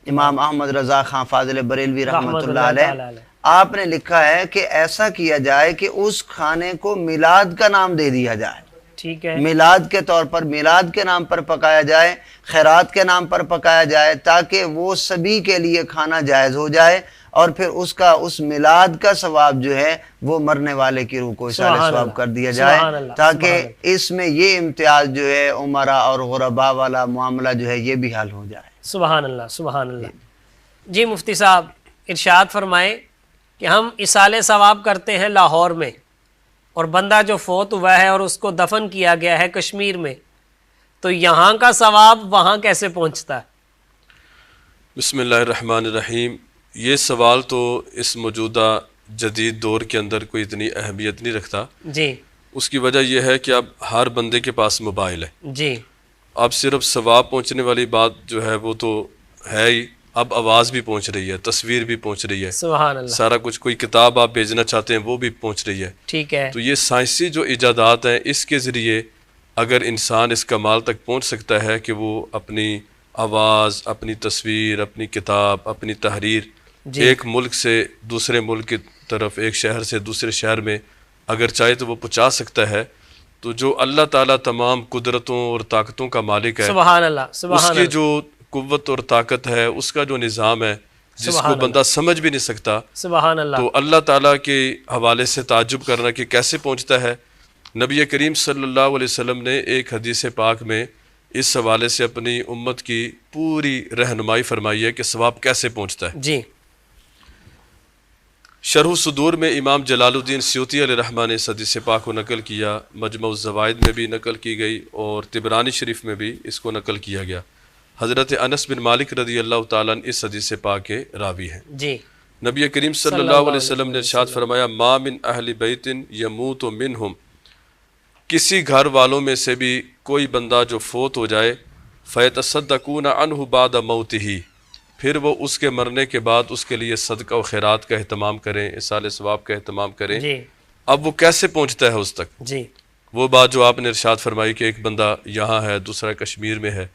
امام احمد رضا خان فاضل بریلوی رحمۃ اللہ علیہ، آپ نے لکھا ہے کہ ایسا کیا جائے کہ اس کھانے کو میلاد کا نام دے دیا جائے، ٹھیک ہے، میلاد کے طور پر، میلاد کے نام پر پکایا جائے، خیرات کے نام پر پکایا جائے، تاکہ وہ سبھی کے لیے کھانا جائز ہو جائے اور پھر اس کا اس میلاد کا ثواب جو ہے وہ مرنے والے کی روح کو اصال ثواب کر دیا جائے، تاکہ اس میں یہ امتیاز جو ہے عمرہ اور غربا والا معاملہ جو ہے یہ بھی حل ہو جائے۔ سبحان اللہ، سبحان اللہ۔ جی مفتی صاحب ارشاد فرمائیں کہ ہم اصال ثواب کرتے ہیں لاہور میں، اور بندہ جو فوت ہوا ہے اور اس کو دفن کیا گیا ہے کشمیر میں، تو یہاں کا ثواب وہاں کیسے پہنچتا ہے؟ بسم اللہ الرحمن الرحیم۔ یہ سوال تو اس موجودہ جدید دور کے اندر کوئی اتنی اہمیت نہیں رکھتا۔ جی۔ اس کی وجہ یہ ہے کہ اب ہر بندے کے پاس موبائل ہے۔ جی۔ اب صرف ثواب پہنچنے والی بات جو ہے وہ تو ہے ہی، اب آواز بھی پہنچ رہی ہے، تصویر بھی پہنچ رہی ہے، سبحان اللہ، سارا کچھ، کوئی کتاب آپ بھیجنا چاہتے ہیں وہ بھی پہنچ رہی ہے۔ ٹھیک ہے۔ تو یہ سائنسی جو ایجادات ہیں اس کے ذریعے اگر انسان اس کمال تک پہنچ سکتا ہے کہ وہ اپنی آواز، اپنی تصویر، اپنی کتاب، اپنی تحریر ایک ملک سے دوسرے ملک کی طرف، ایک شہر سے دوسرے شہر میں اگر چاہے تو وہ پہنچا سکتا ہے، تو جو اللہ تعالیٰ تمام قدرتوں اور طاقتوں کا مالک ہے، سبحان اللہ، اس سبحان کی جو قوت اور طاقت ہے، اس کا جو نظام ہے جس کو بندہ سمجھ بھی نہیں سکتا، سبحان اللہ، تو اللہ تعالیٰ کے حوالے سے تعجب کرنا کہ کیسے پہنچتا ہے۔ نبی کریم صلی اللہ علیہ وسلم نے ایک حدیث پاک میں اس حوالے سے اپنی امت کی پوری رہنمائی فرمائی ہے کہ ثواب کیسے پہنچتا ہے۔ جی۔ شرح صدور میں امام جلال الدین سیوطی علیہ رحمٰن نے اس حدیث پاک کو نقل کیا، مجمع الزوائد میں بھی نقل کی گئی اور طبرانی شریف میں بھی اس کو نقل کیا گیا۔ حضرت انس بن مالک رضی اللہ تعالیٰ عنہ اس حدیث پاک کے راوی ہیں۔ جی۔ نبی کریم صلی اللہ علیہ وسلم نے ارشاد فرمایا، ما من اہل بیت یموت منہم، کسی گھر والوں میں سے بھی کوئی بندہ جو فوت ہو جائے، فیتصدقون عنہ بعد موتہ، پھر وہ اس کے مرنے کے بعد اس کے لیے صدقہ و خیرات کا اہتمام کریں، اصال ثواب کا اہتمام کریں۔ جی۔ اب وہ کیسے پہنچتا ہے اس تک؟ جی۔ وہ بات جو آپ نے ارشاد فرمائی کہ ایک بندہ یہاں ہے، دوسرا کشمیر میں ہے،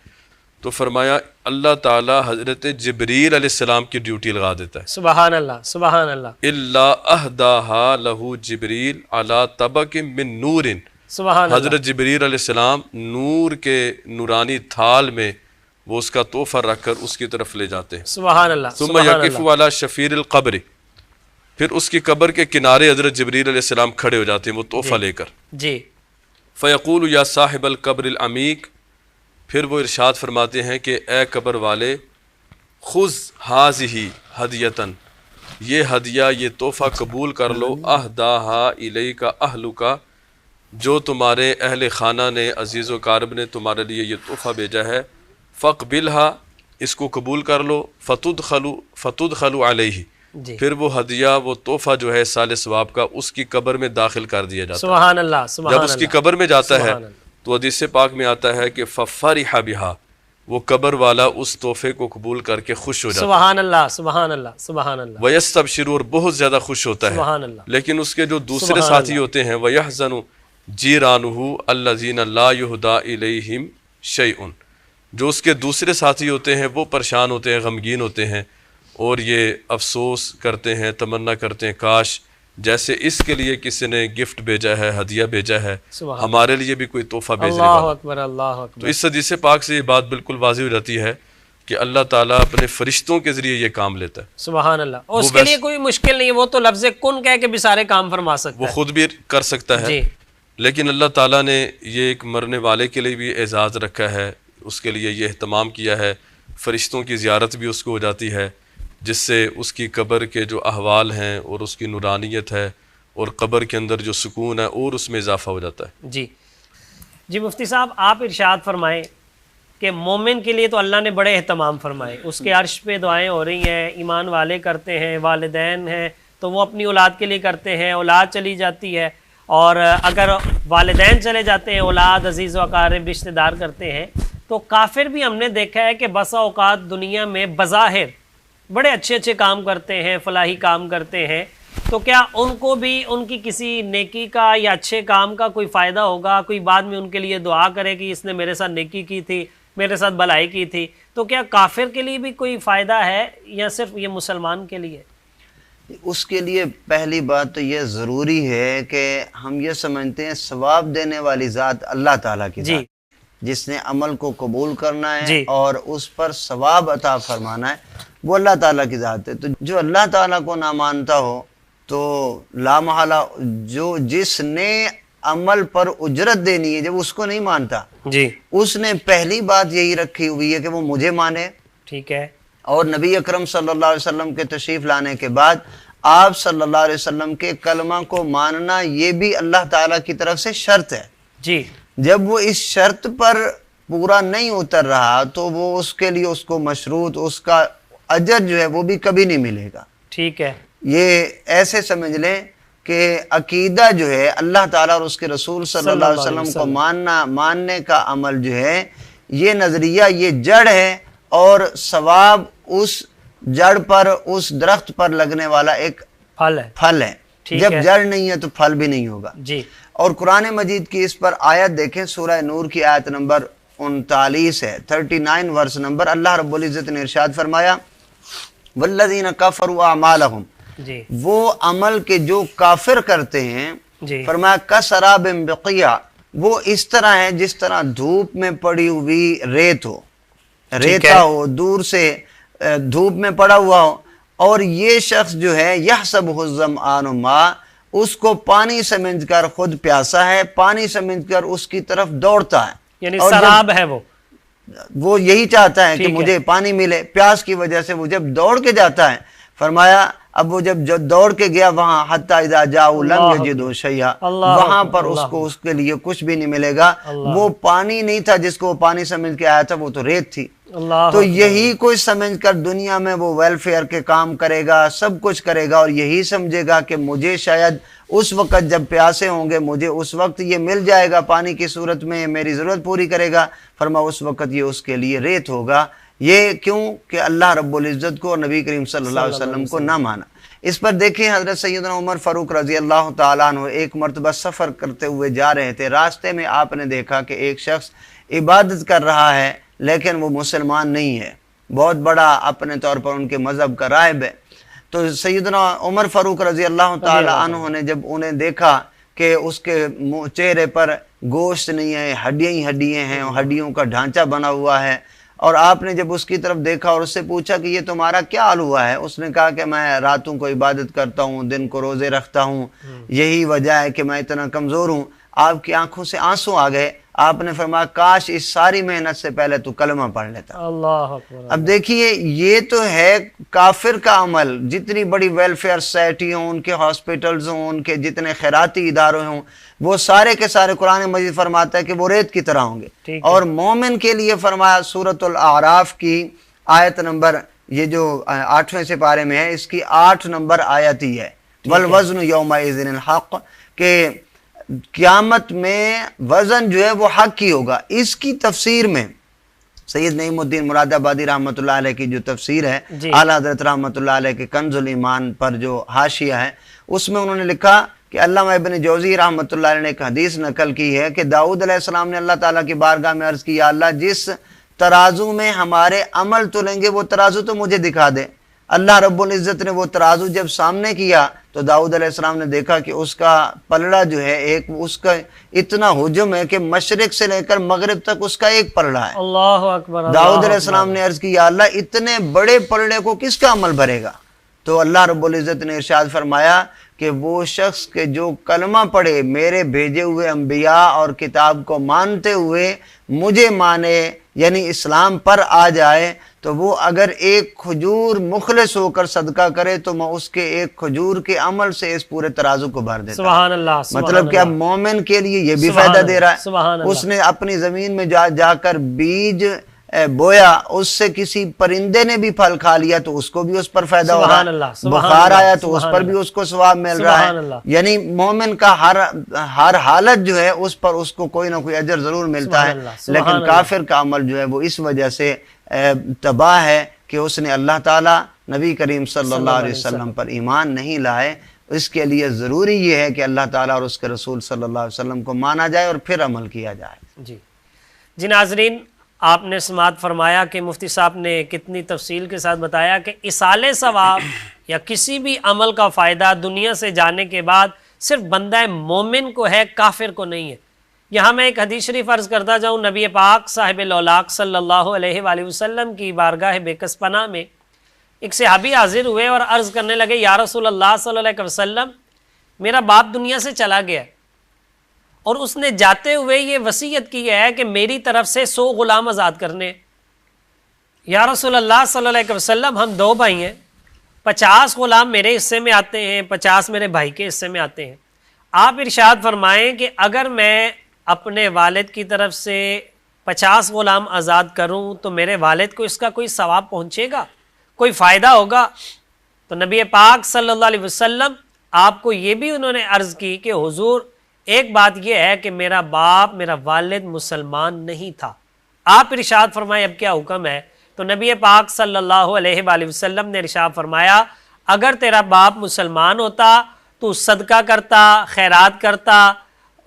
تو فرمایا اللہ تعالیٰ حضرت جبریل علیہ السلام کی ڈیوٹی لگا دیتا ہے۔ سبحان اللہ، سبحان اللہ، الا اہداہا لہو جبریل علی طبق من نور، سبحان اللہ، حضرت جبریل علیہ السلام نور کے نورانی تھال میں وہ اس کا تحفہ رکھ کر اس کی طرف لے جاتے ہیں۔ سبحان اللہ، ثم سبحان یقف اللہ، علی شفیر القبر، پھر اس کی قبر کے کنارے حضرت جبریل علیہ السلام کھڑے ہو جاتے ہیں وہ تحفہ لے کر۔ جی۔ فیقول یا صاحب القبر العمیق، پھر وہ ارشاد فرماتے ہیں کہ اے قبر والے، خذ ہذہ ہدیۃً، یہ ہدیہ، یہ تحفہ قبول کر لو، اہداہا الیک اہلک، جو تمہارے اہل خانہ نے، عزیز و قارب نے تمہارے لیے یہ تحفہ بھیجا ہے، فقبلہا، اس کو قبول کر لو، فتدخلوا علیہ، جی۔ پھر وہ ہدیہ، وہ تحفہ جو ہے سال ثواب کا، اس کی قبر میں داخل کر دیا جاتا ہے۔ سبحان اللہ، سبحان جب اللہ، اس کی قبر میں جاتا ہے سبحان اللہ، تو حدیث پاک میں آتا ہے کہ ففرح بہا، وہ قبر والا اس تحفے کو قبول کر کے خوش ہو جاتا ہے، سبحان اللہ، سبحان اللہ، سبحان اللہ، ویستبشر، اور بہت زیادہ خوش ہوتا ہے۔ سبحان اللہ، لیکن اس کے جو دوسرے سبحان ساتھی اللہ، ہوتے ہیں، وَيَحْزَنُ جِيرَانُهُ الَّذِينَ لَا يُهْدَىٰ إِلَيْهِمْ شَيْءٌ، جو اس کے دوسرے ساتھی ہوتے ہیں وہ پریشان ہوتے ہیں، غمگین ہوتے ہیں، اور یہ افسوس کرتے ہیں، تمنا کرتے ہیں کاش جیسے اس کے لیے کسی نے گفٹ بھیجا ہے، ہدیہ بھیجا ہے، سبحان ہمارے لیے بھی کوئی تحفہ بھیجنے اللہ والا۔ اکبر، اللہ تو اکبر، اس حدیث پاک سے یہ بات بالکل واضح ہو جاتی ہے کہ اللہ تعالیٰ اپنے فرشتوں کے ذریعے یہ کام لیتا ہے۔ سبحان اللہ، اور اس کے لیے کوئی مشکل نہیں، وہ تو لفظ کن کہہ کے بھی سارے کام فرما سکتا وہ ہے۔ خود بھی کر سکتا ہے، جی۔ لیکن اللہ تعالیٰ نے یہ ایک مرنے والے کے لیے بھی اعزاز رکھا ہے، اس کے لیے یہ اہتمام کیا ہے، فرشتوں کی زیارت بھی اس کو ہو جاتی ہے، جس سے اس کی قبر کے جو احوال ہیں اور اس کی نورانیت ہے اور قبر کے اندر جو سکون ہے اور اس میں اضافہ ہو جاتا ہے۔ جی جی مفتی صاحب، آپ ارشاد فرمائیں کہ مومن کے لیے تو اللہ نے بڑے اہتمام فرمائے، اس کے عرش پہ دعائیں ہو رہی ہیں، ایمان والے کرتے ہیں، والدین ہیں تو وہ اپنی اولاد کے لیے کرتے ہیں، اولاد چلی جاتی ہے، اور اگر والدین چلے جاتے ہیں، اولاد، عزیز و اقارب، رشتہ دار کرتے ہیں، تو کافر بھی ہم نے دیکھا ہے کہ بسا اوقات دنیا میں بظاہر بڑے اچھے اچھے کام کرتے ہیں، فلاحی کام کرتے ہیں، تو کیا ان کو بھی ان کی کسی نیکی کا یا اچھے کام کا کوئی فائدہ ہوگا؟ کوئی بعد میں ان کے لیے دعا کرے کہ اس نے میرے ساتھ نیکی کی تھی، میرے ساتھ بھلائی کی تھی، تو کیا کافر کے لیے بھی کوئی فائدہ ہے یا صرف یہ مسلمان کے لیے؟ اس کے لیے پہلی بات تو یہ ضروری ہے کہ ہم یہ سمجھتے ہیں ثواب دینے والی ذات اللہ تعالیٰ کی جی ذات، جس نے عمل کو قبول کرنا ہے جی اور اس پر ثواب عطا فرمانا ہے، وہ اللہ تعالیٰ کی ذات ہے۔ تو جو اللہ تعالیٰ کو نہ مانتا ہو تو لا محالہ جس نے عمل پر اجرت دینی ہے، جب اس کو نہیں مانتا، جی اس نے پہلی بات یہی رکھی ہوئی ہے کہ وہ مجھے مانے، ٹھیک ہے، اور نبی اکرم صلی اللہ علیہ وسلم کے تشریف لانے کے بعد آپ صلی اللہ علیہ وسلم کے کلمہ کو ماننا یہ بھی اللہ تعالیٰ کی طرف سے شرط ہے۔ جی جب وہ اس شرط پر پورا نہیں اتر رہا تو وہ اس کے لیے اس کو مشروط اس کا اجر جو ہے وہ بھی کبھی نہیں ملے گا۔ ٹھیک ہے، یہ ایسے سمجھ لیں کہ عقیدہ جو ہے اللہ تعالیٰ اور اس کے رسول صلی اللہ علیہ وسلم کو ماننے کا عمل جو ہے، یہ نظریہ، یہ جڑ ہے، اور ثواب اس جڑ پر، اس درخت پر لگنے والا ایک پھل ہے۔ جب جڑ نہیں ہے تو پھل بھی نہیں ہوگا۔ جی اور قرآن مجید کی اس پر آیت دیکھیں، سورہ نور کی آیت نمبر 39 ہے، 39 ورس نمبر، اللہ رب العزت نے ارشاد فرمایا والذین کفروا اعمالہم، جی وہ عمل کے جو کافر کرتے ہیں، جی فرمایا کسراب بقیع، وہ اس طرح ہے جس طرح دھوپ میں پڑی ہوئی ریت ہو، ریتا ہو، دور سے دھوپ میں پڑا ہوا ہو، اور یہ شخص جو ہے یحسبہ الظمآن ماء، اس کو پانی سمجھ کر، خود پیاسا ہے، پانی سمجھ کر اس کی طرف دوڑتا ہے، یعنی سراب ہے، وہ یہی چاہتا ہے کہ مجھے پانی ملے، پیاس کی وجہ سے وہ جب دوڑ کے جاتا ہے، فرمایا اب وہ جب دوڑ کے گیا وہاں حتی اذا جاؤ لم یجدوا شیئا، وہاں پر اس کے لیے کچھ بھی نہیں ملے گا، وہ پانی نہیں تھا جس کو وہ پانی سمجھ کے آیا تھا، وہ تو ریت تھی۔ تو یہی کوئی سمجھ کر دنیا میں وہ ویلفیئر کے کام کرے گا، سب کچھ کرے گا، اور یہی سمجھے گا کہ مجھے شاید اس وقت جب پیاسے ہوں گے مجھے اس وقت یہ مل جائے گا پانی کی صورت میں، میری ضرورت پوری کرے گا، فرمایا اس وقت یہ اس کے لیے ریت ہوگا۔ یہ کیوں کہ اللہ رب العزت کو اور نبی کریم صلی اللہ علیہ وسلم کو نہ مانا۔ اس پر دیکھیں حضرت سیدنا عمر فاروق رضی اللہ تعالیٰ عنہ ایک مرتبہ سفر کرتے ہوئے جا رہے تھے، راستے میں آپ نے دیکھا کہ ایک شخص عبادت کر رہا ہے لیکن وہ مسلمان نہیں ہے، بہت بڑا اپنے طور پر ان کے مذہب کا راہب ہے۔ تو سیدنا عمر فاروق رضی اللہ تعالیٰ عنہ نے جب انہیں دیکھا کہ اس کے چہرے پر گوشت نہیں ہے، ہڈیاں ہی ہڈیاں ہیں، ہڈیوں کا ڈھانچہ بنا ہوا ہے، اور آپ نے جب اس کی طرف دیکھا اور اس سے پوچھا کہ یہ تمہارا کیا حال ہوا ہے، اس نے کہا کہ میں راتوں کو عبادت کرتا ہوں، دن کو روزے رکھتا ہوں، یہی وجہ ہے کہ میں اتنا کمزور ہوں۔ آپ کی آنکھوں سے آنسو آ گئے، آپ نے فرمایا کاش اس ساری محنت سے پہلے تو کلمہ پڑھ لیتا۔ اللہ اکبر۔ اب دیکھیے یہ تو ہے کافر کا عمل، جتنی بڑی ویلفیئر سوسائٹی ہوں، ان کے ہاسپٹلز ہوں، ان کے جتنے خیراتی ادارے ہوں، وہ سارے کے سارے قرآن مجید فرماتا ہے کہ وہ ریت کی طرح ہوں گے۔ اور مومن کے لیے فرمایا سورۃ الاعراف کی آیت نمبر، یہ جو 8ویں سپارے میں ہے، اس کی 8 نمبر آیت ہی ہے، والوزن یومئذ الحق، کہ قیامت میں وزن جو ہے وہ حق کی ہوگا۔ اس کی تفسیر میں سید نعیم الدین مراد آبادی رحمۃ اللہ علیہ کی جو تفسیر ہے، اعلیٰ حضرت رحمۃ اللہ علیہ کے کنز الایمان پر جو حاشیہ ہے، اس میں انہوں نے لکھا کہ علامہ ابن جوزی رحمۃ اللہ علیہ نے ایک حدیث نقل کی ہے کہ داؤد علیہ السلام نے اللہ تعالیٰ کی بارگاہ میں عرض کی، یا اللہ جس ترازو میں ہمارے عمل تلیں گے وہ ترازو تو مجھے دکھا دے۔ اللہ رب العزت نے وہ ترازو جب سامنے کیا تو داؤد علیہ السلام نے دیکھا کہ اس کا پلڑا جو ہے ایک، اس کا اتنا حجم ہے کہ مشرق سے لے کر مغرب تک اس کا ایک پلڑا ہے۔ اللہ اکبر۔ داؤد علیہ السلام نے عرض کی، یا اللہ اتنے بڑے پلڑے کو کس کا عمل بھرے گا؟ تو اللہ رب العزت نے ارشاد فرمایا کہ وہ شخص کے جو کلمہ پڑھے، میرے بھیجے ہوئے انبیاء اور کتاب کو مانتے ہوئے مجھے مانے، یعنی اسلام پر آ جائے، تو وہ اگر ایک کھجور مخلص ہو کر صدقہ کرے تو میں اس کے ایک کھجور کے عمل سے اس پورے ترازو کو بھر دیتا۔ سبحان اللہ۔ مطلب کہ اب مومن کے لیے یہ بھی فائدہ دے رہا ہے، اس نے اپنی زمین میں جا کر بیج بویا، اس سے کسی پرندے نے بھی پھل کھا لیا تو اس کو بھی اس پر فائدہ ہو رہا ہے، بخار آیا تو اس پر بھی اس کو ثواب مل رہا ہے۔ یعنی مومن کا ہر حالت جو ہے اس پر اس کو کوئی نہ کوئی اجر ضرور ملتا ہے، لیکن کافر کا عمل جو ہے وہ اس وجہ سے تباہ ہے کہ اس نے اللہ تعالیٰ، نبی کریم صلی اللہ علیہ وسلم پر ایمان نہیں لائے۔ اس کے لیے ضروری یہ ہے کہ اللہ تعالیٰ اور اس کے رسول صلی اللہ علیہ وسلم کو مانا جائے اور پھر عمل کیا جائے۔ جی ناظرین، آپ نے سماعت فرمایا کہ مفتی صاحب نے کتنی تفصیل کے ساتھ بتایا کہ ایصال ثواب یا کسی بھی عمل کا فائدہ دنیا سے جانے کے بعد صرف بندہ مومن کو ہے، کافر کو نہیں ہے۔ یہاں میں ایک حدیث شریف عرض کرتا جاؤں، نبی پاک صاحب لولاق صلی اللہ علیہ وآلہ وسلم کی بارگاہ بے کس پناہ میں ایک صحابی حاضر ہوئے اور عرض کرنے لگے، یا رسول اللہ صلی اللہ علیہ وسلم، میرا باپ دنیا سے چلا گیا اور اس نے جاتے ہوئے یہ وصیت کی ہے کہ میری طرف سے 100 غلام آزاد کرنے۔ یا رسول اللہ صلی اللہ علیہ وسلم، ہم 2 بھائی ہیں، 50 غلام میرے حصے میں آتے ہیں، 50 میرے بھائی کے حصے میں آتے ہیں۔ آپ ارشاد فرمائیں کہ اگر میں اپنے والد کی طرف سے 50 غلام آزاد کروں تو میرے والد کو اس کا کوئی ثواب پہنچے گا، کوئی فائدہ ہوگا؟ تو نبی پاک صلی اللہ علیہ وسلم آپ کو یہ بھی انہوں نے عرض کی کہ حضور ایک بات یہ ہے کہ میرا باپ، میرا والد مسلمان نہیں تھا۔ آپ ارشاد فرمائے اب کیا حکم ہے؟ تو نبی پاک صلی اللہ علیہ وآلہ وسلم نے ارشاد فرمایا، اگر تیرا باپ مسلمان ہوتا تو صدقہ کرتا، خیرات کرتا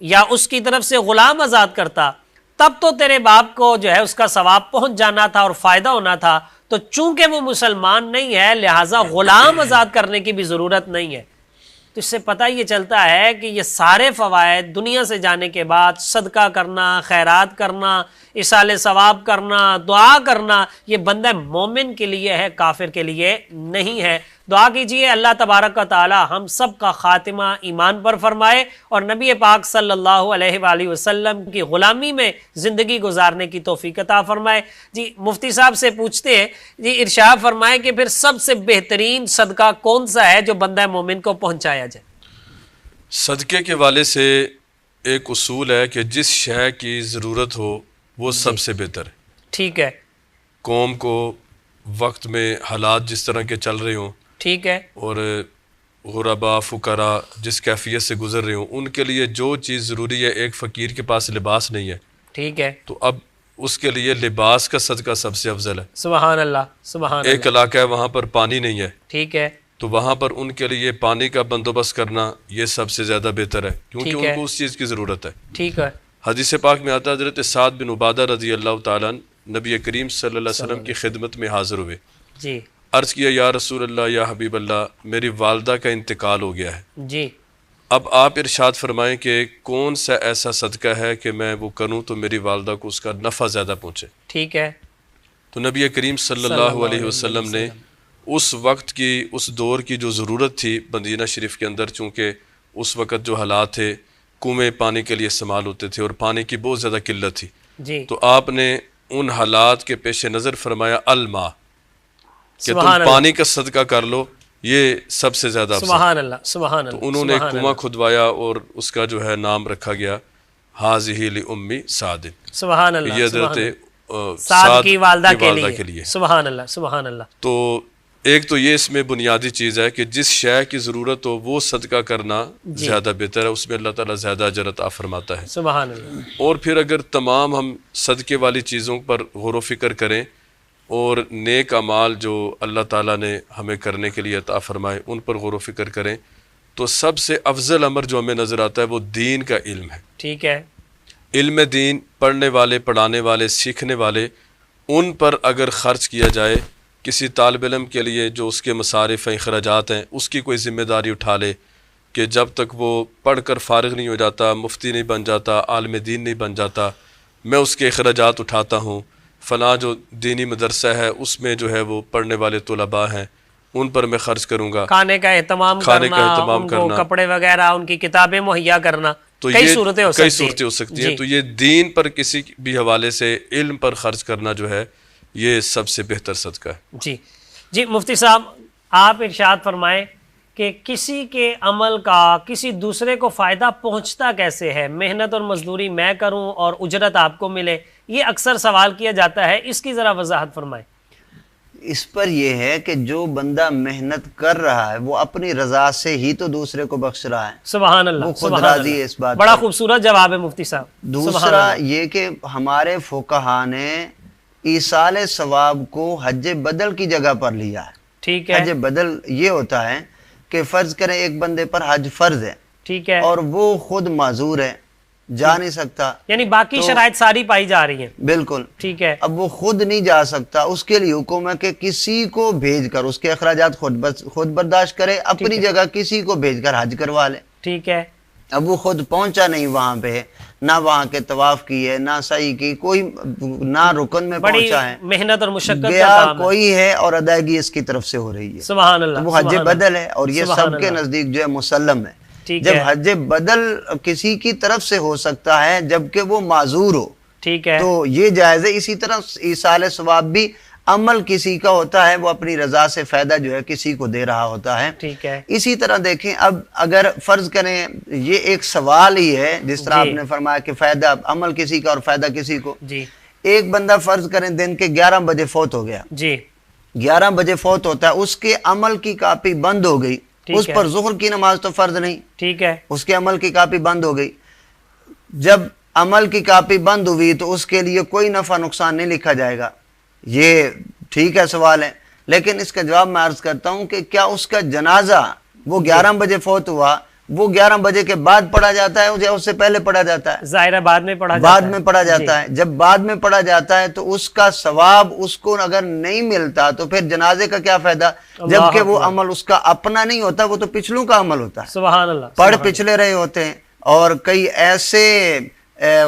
یا اس کی طرف سے غلام آزاد کرتا، تب تو تیرے باپ کو جو ہے اس کا ثواب پہنچ جانا تھا اور فائدہ ہونا تھا۔ تو چونکہ وہ مسلمان نہیں ہے لہٰذا غلام آزاد کرنے کی بھی ضرورت نہیں ہے۔ تو اس سے پتہ یہ چلتا ہے کہ یہ سارے فوائد دنیا سے جانے کے بعد صدقہ کرنا، خیرات کرنا، ایصال ثواب کرنا، دعا کرنا، یہ بندہ مومن کے لیے ہے، کافر کے لیے نہیں ہے۔ دعا کیجئے اللہ تبارک و تعالی ہم سب کا خاتمہ ایمان پر فرمائے اور نبی پاک صلی اللہ علیہ وآلہ وسلم کی غلامی میں زندگی گزارنے کی توفیق عطا فرمائے۔ جی مفتی صاحب سے پوچھتے ہیں، جی ارشاد فرمائے کہ پھر سب سے بہترین صدقہ کون سا ہے جو بندہ مومن کو پہنچایا جائے؟ صدقے کے والے سے ایک اصول ہے کہ جس شے کی ضرورت ہو وہ سب سے بہتر ہے۔ ٹھیک ہے، قوم کو وقت میں حالات جس طرح کے چل رہے ہوں، ٹھیک ہے، اور غربا فقراء جس کیفیت سے گزر رہے ہوں، ان کے لیے جو چیز ضروری ہے، ایک فقیر کے پاس لباس نہیں ہے، ٹھیک ہے، تو اب اس کے لیے لباس کا صدقہ سب سے افضل ہے۔ سبحان اللہ، سبحان ایک اللہ، علاقہ ہے وہاں پر پانی نہیں ہے، ٹھیک ہے، تو وہاں پر ان کے لیے پانی کا بندوبست کرنا یہ سب سے زیادہ بہتر ہے، کیونکہ ٹھیک ہے، ان کو اس چیز کی ضرورت ہے۔ ٹھیک ہے، حدیث پاک میں آتا ہے حضرت سعد بن عبادہ رضی اللہ تعالیٰ عنہ نبی کریم صلی اللہ علیہ وسلم کی خدمت میں حاضر ہوئے، جی عرض کیا، یا رسول اللہ، یا حبیب اللہ، میری والدہ کا انتقال ہو گیا ہے، جی اب آپ ارشاد فرمائیں کہ کون سا ایسا صدقہ ہے کہ میں وہ کروں تو میری والدہ کو اس کا نفع زیادہ پہنچے۔ ٹھیک ہے، تو نبی کریم صلی اللہ علیہ وسلم نے اس وقت کی، اس دور کی جو ضرورت تھی مدینہ شریف کے اندر، چونکہ اس وقت جو حالات تھے، کنویں پانی کے لیے استعمال ہوتے تھے اور پانی کی بہت زیادہ قلت تھی، جی تو آپ نے ان حالات کے پیش نظر فرمایا الماء، کہ سبحان تم اللہ، پانی کا صدقہ کر لو، یہ سب سے زیادہ افضل۔ سبحان اللہ، سبحان تو اللہ، انہوں نے ایک سبحان کنواں اللہ، کھدوایا اور اس کا جو ہے نام رکھا گیا حاضہ لأمی سعد، سبحان اللہ، یہ سبحان حضرت اللہ، سعد کی والدہ کے کے لیے، لیے۔ سبحان اللہ، سبحان اللہ، تو ایک تو یہ اس میں بنیادی چیز ہے کہ جس شے کی ضرورت ہو وہ صدقہ کرنا زیادہ بہتر ہے، اس میں اللہ تعالیٰ زیادہ اجر عطا فرماتا ہے۔ سبحان اللہ، اور پھر اگر تمام ہم صدقے والی چیزوں پر غور و فکر کریں اور نیک اعمال جو اللہ تعالیٰ نے ہمیں کرنے کے لیے عطا فرمائے ان پر غور و فکر کریں، تو سب سے افضل امر جو ہمیں نظر آتا ہے وہ دین کا علم ہے۔ ٹھیک ہے، علم دین، پڑھنے والے، پڑھانے والے، سیکھنے والے، ان پر اگر خرچ کیا جائے، کسی طالب علم کے لیے جو اس کے مصارف ہیں، اخراجات ہیں، اس کی کوئی ذمہ داری اٹھا لے کہ جب تک وہ پڑھ کر فارغ نہیں ہو جاتا، مفتی نہیں بن جاتا، عالم دین نہیں بن جاتا، میں اس کے اخراجات اٹھاتا ہوں، فلاں جو دینی مدرسہ ہے اس میں جو ہے وہ پڑھنے والے طلباء ہیں ان پر میں خرچ کروں گا، کھانے کا اہتمام کرنا، ان کو کپڑے وغیرہ، ان کی کتابیں مہیا کرنا، تو کئی یہ صورتیں ہو سکتی ہیں۔ تو یہ دین پر کسی بھی حوالے سے علم پر خرچ کرنا جو ہے یہ سب سے بہتر صدقہ ہے۔ جی جی مفتی صاحب، آپ ارشاد فرمائیں کہ کسی کے عمل کا کسی دوسرے کو فائدہ پہنچتا کیسے ہے؟ محنت اور مزدوری میں کروں اور اجرت آپ کو ملے، یہ اکثر سوال کیا جاتا ہے، اس کی ذرا وضاحت فرمائیں۔ اس پر یہ ہے کہ جو بندہ محنت کر رہا ہے وہ اپنی رضا سے ہی تو دوسرے کو بخش رہا ہے، سبحان اللہ، وہ خود سبحان راضی اللہ، ہے اس بات بڑا پر۔ خوبصورت جواب ہے مفتی صاحب۔ سبحان دوسرا اللہ، یہ کہ ہمارے فقہا نے ایصال ثواب کو حج بدل کی جگہ پر لیا ہے۔ ٹھیک ہے، حج بدل یہ ہوتا ہے کہ فرض کریں ایک بندے پر حج فرض ہے ٹھیک ہے، اور وہ خود معذور ہے، جا نہیں سکتا، یعنی باقی شرائط ساری پائی جا رہی ہیں، بالکل، ٹھیک ہے، اب وہ خود نہیں جا سکتا، اس کے لیے حکم ہے کہ کسی کو بھیج کر اس کے اخراجات خود برداشت کرے، اپنی جگہ کسی کو بھیج کر حج کروا لے۔ ٹھیک ہے، اب وہ خود پہنچا نہیں وہاں پہ، نہ وہاں کے طواف کیے، نہ سعی کی، کوئی نہ رکن میں بڑی پہنچا ہے، محنت اور مشقت کا گیا کام ہے۔ کوئی ہے اور ادائیگی اس کی طرف سے ہو رہی ہے، سبحان اللہ، تو وہ حج سبحان بدل ہے، اور یہ سبحان سب کے اللہ۔ نزدیک جو ہے مسلم ہے۔ ٹھیک جب ہے، حج بدل کسی کی طرف سے ہو سکتا ہے جبکہ وہ معذور ہو ٹھیک ہے، تو یہ جائز ہے۔ اسی طرح ایصال ثواب بھی عمل کسی کا ہوتا ہے، وہ اپنی رضا سے فائدہ جو ہے کسی کو دے رہا ہوتا ہے۔ ٹھیک ہے، اسی طرح دیکھیں، اب اگر فرض کریں، یہ ایک سوال ہی ہے، جس طرح جی۔ آپ نے فرمایا کہ فائدہ عمل کسی کا اور فائدہ کسی کو۔ جی ایک بندہ فرض کریں دن کے 11 بجے فوت ہو گیا، جی 11 بجے فوت ہوتا ہے، اس کے عمل کی کاپی بند ہو گئی، ٹھیک اس ہے۔ پر ظہر کی نماز تو فرض نہیں، ٹھیک ہے، اس کے عمل کی کاپی بند ہو گئی۔ جب عمل کی کاپی بند ہوئی تو اس کے لیے کوئی نفع نقصان نہیں لکھا جائے گا، یہ ٹھیک ہے سوال ہے، لیکن اس کا جواب میں عرض کرتا ہوں کہ کیا اس کا جنازہ وہ 11 بجے فوت ہوا، وہ 11 بجے کے بعد پڑھا جاتا ہے یا اس سے پہلے پڑھا جاتا ہے؟ ظاہرہ بعد میں پڑھا جاتا بعد ہے، میں پڑھا جاتا ہے۔ جب بعد میں پڑھا جاتا ہے تو اس کا ثواب اس کو اگر نہیں ملتا تو پھر جنازے کا کیا فائدہ، جبکہ وہ عمل اس کا اپنا نہیں ہوتا، وہ تو پچھلوں کا عمل ہوتا ہے، سبحان اللہ، پڑھ پچھلے رہے ہوتے ہیں۔ اور کئی ایسے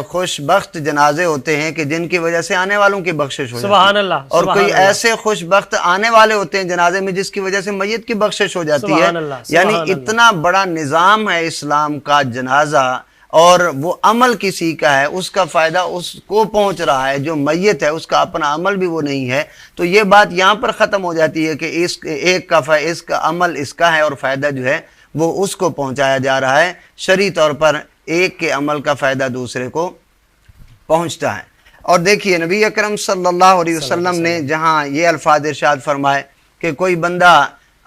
خوش بخت جنازے ہوتے ہیں کہ جن کی وجہ سے آنے والوں کی بخشش ہو جاتی ہے، سبحان اللہ، اور سبحان کوئی اللہ۔ ایسے خوش بخت آنے والے ہوتے ہیں جنازے میں جس کی وجہ سے میت کی بخشش ہو جاتی ہے۔ سبحان اللہ، یعنی سبحان اللہ۔ اتنا بڑا نظام ہے اسلام کا جنازہ، اور وہ عمل کسی کا ہے، اس کا فائدہ اس کو پہنچ رہا ہے جو میت ہے، اس کا اپنا عمل بھی وہ نہیں ہے، تو یہ بات یہاں پر ختم ہو جاتی ہے کہ اس ایک کا اس کا عمل اس کا ہے اور فائدہ جو ہے وہ اس کو پہنچایا جا رہا ہے۔ شرعی طور پر ایک کے عمل کا فائدہ دوسرے کو پہنچتا ہے۔ اور دیکھیے نبی اکرم صلی اللہ علیہ وسلم نے جہاں یہ الفاظ ارشاد فرمائے کہ کوئی بندہ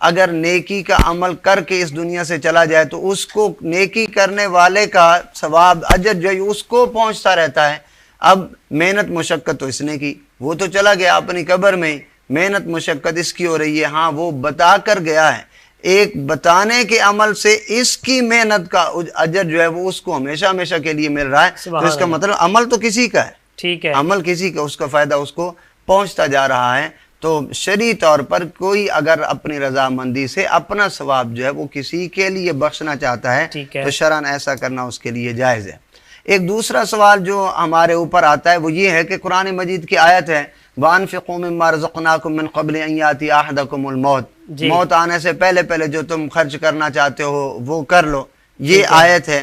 اگر نیکی کا عمل کر کے اس دنیا سے چلا جائے تو اس کو نیکی کرنے والے کا ثواب اجر جو ہے اس کو پہنچتا رہتا ہے۔ اب محنت مشقت تو اس نے کی، وہ تو چلا گیا اپنی قبر میں، محنت مشقت اس کی ہو رہی ہے، ہاں وہ بتا کر گیا ہے، ایک بتانے کے عمل سے اس کی محنت کا اجر جو ہے وہ اس کو ہمیشہ ہمیشہ کے لیے مل رہا ہے۔ تو اس کا مطلب عمل تو کسی کا ہے، ٹھیک ہے، عمل کسی کا، اس کا فائدہ اس کو پہنچتا جا رہا ہے۔ تو شرعی طور پر کوئی اگر اپنی رضامندی سے اپنا ثواب جو ہے وہ کسی کے لیے بخشنا چاہتا ہے تو شرعاً ایسا کرنا اس کے لیے جائز ہے۔ ایک دوسرا سوال جو ہمارے اوپر آتا ہے وہ یہ ہے کہ قرآن مجید کی آیت ہے وَأَنفِقُوا مِمَّا رَزَقْنَاكُم مِّن قَبْلِ أَن يَأْتِيَ أَحَدَكُمُ الْمَوْتُ، موت آنے سے پہلے پہلے جو تم خرچ کرنا چاہتے ہو وہ کر لو، یہ آیت ہے۔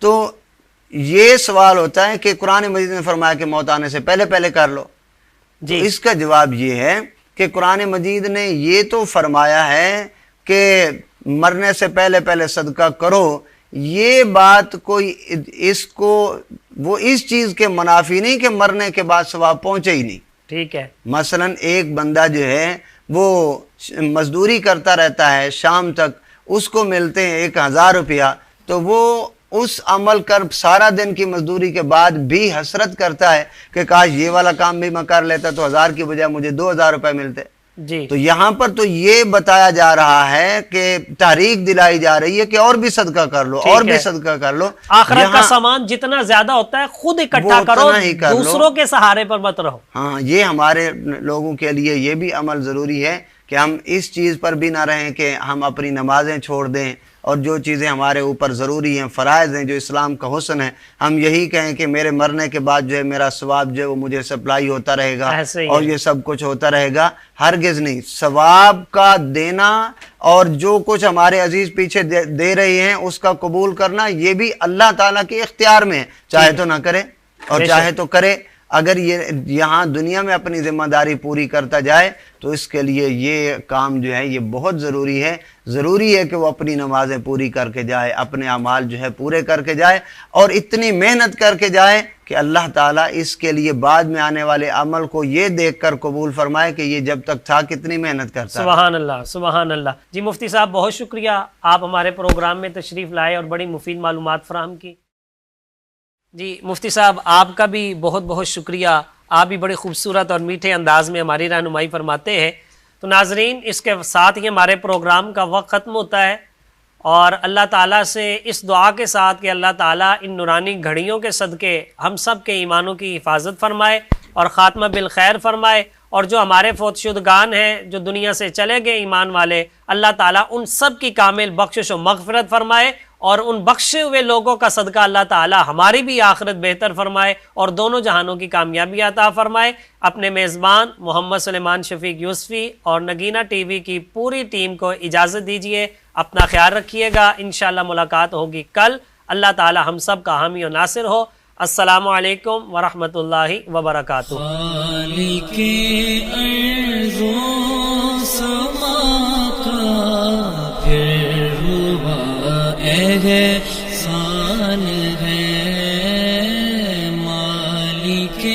تو یہ سوال ہوتا ہے کہ قرآن مجید نے فرمایا کہ موت آنے سے پہلے پہلے کر لو، تو اس کا جواب یہ ہے کہ قرآن مجید نے یہ تو فرمایا ہے کہ مرنے سے پہلے پہلے صدقہ کرو، یہ بات کوئی اس کو وہ اس چیز کے منافی نہیں کہ مرنے کے بعد ثواب پہنچے ہی نہیں۔ ٹھیک ہے، مثلا ایک بندہ جو ہے وہ مزدوری کرتا رہتا ہے شام تک، اس کو ملتے ہیں 1000 روپیہ، تو وہ اس عمل کر سارا دن کی مزدوری کے بعد بھی حسرت کرتا ہے کہ کاش یہ والا کام بھی میں کر لیتا تو 1000 کی بجائے مجھے 2000 روپے ملتے۔ جی تو یہاں پر تو یہ بتایا جا رہا ہے کہ تحریک دلائی جا رہی ہے کہ اور بھی صدقہ کر لو، اور بھی صدقہ کر لو۔ آخرت کا سامان جتنا زیادہ ہوتا ہے خود اکٹھا کرو، دوسروں کے سہارے پر مت رہو۔ ہاں، یہ ہمارے لوگوں کے لیے یہ بھی عمل ضروری ہے کہ ہم اس چیز پر بھی نہ رہیں کہ ہم اپنی نمازیں چھوڑ دیں، اور جو چیزیں ہمارے اوپر ضروری ہیں، فرائض ہیں، جو اسلام کا حسن ہے، ہم یہی کہیں کہ میرے مرنے کے بعد جو ہے میرا ثواب جو ہے وہ مجھے سپلائی ہوتا رہے گا اور یہ سب کچھ ہوتا رہے گا۔ ہرگز نہیں، ثواب کا دینا اور جو کچھ ہمارے عزیز پیچھے دے رہے ہیں اس کا قبول کرنا یہ بھی اللہ تعالیٰ کے اختیار میں ہے، چاہے تو نہ کرے اور چاہے تو کرے۔ اگر یہ یہاں دنیا میں اپنی ذمہ داری پوری کرتا جائے تو اس کے لیے یہ کام جو ہے یہ بہت ضروری ہے۔ ضروری ہے کہ وہ اپنی نمازیں پوری کر کے جائے، اپنے اعمال جو ہے پورے کر کے جائے، اور اتنی محنت کر کے جائے کہ اللہ تعالیٰ اس کے لیے بعد میں آنے والے عمل کو یہ دیکھ کر قبول فرمائے کہ یہ جب تک تھا کتنی محنت کرتا ہے۔ سبحان اللہ، سبحان اللہ۔ جی مفتی صاحب بہت شکریہ، آپ ہمارے پروگرام میں تشریف لائے اور بڑی مفید معلومات فراہم کی۔ جی مفتی صاحب آپ کا بھی بہت بہت شکریہ، آپ بھی بڑے خوبصورت اور میٹھے انداز میں ہماری رہنمائی فرماتے ہیں۔ تو ناظرین، اس کے ساتھ ہی ہمارے پروگرام کا وقت ختم ہوتا ہے، اور اللہ تعالیٰ سے اس دعا کے ساتھ کہ اللہ تعالیٰ ان نورانی گھڑیوں کے صدقے ہم سب کے ایمانوں کی حفاظت فرمائے اور خاتمہ بالخیر فرمائے، اور جو ہمارے فوت شدگان ہیں جو دنیا سے چلے گئے ایمان والے، اللہ تعالیٰ ان سب کی کامل بخشش و مغفرت فرمائے اور ان بخشے ہوئے لوگوں کا صدقہ اللہ تعالی ہماری بھی آخرت بہتر فرمائے اور دونوں جہانوں کی کامیابی عطا فرمائے۔ اپنے میزبان محمد سلیمان شفیق یوسفی اور نگینہ ٹی وی کی پوری ٹیم کو اجازت دیجیے، اپنا خیال رکھیے گا، انشاءاللہ ملاقات ہوگی کل۔ اللہ تعالی ہم سب کا حامی و ناصر ہو۔ السلام علیکم ورحمۃ اللہ وبرکاتہ۔ خالق ارض و سما کا پھر ہوا احسان ہے، مالک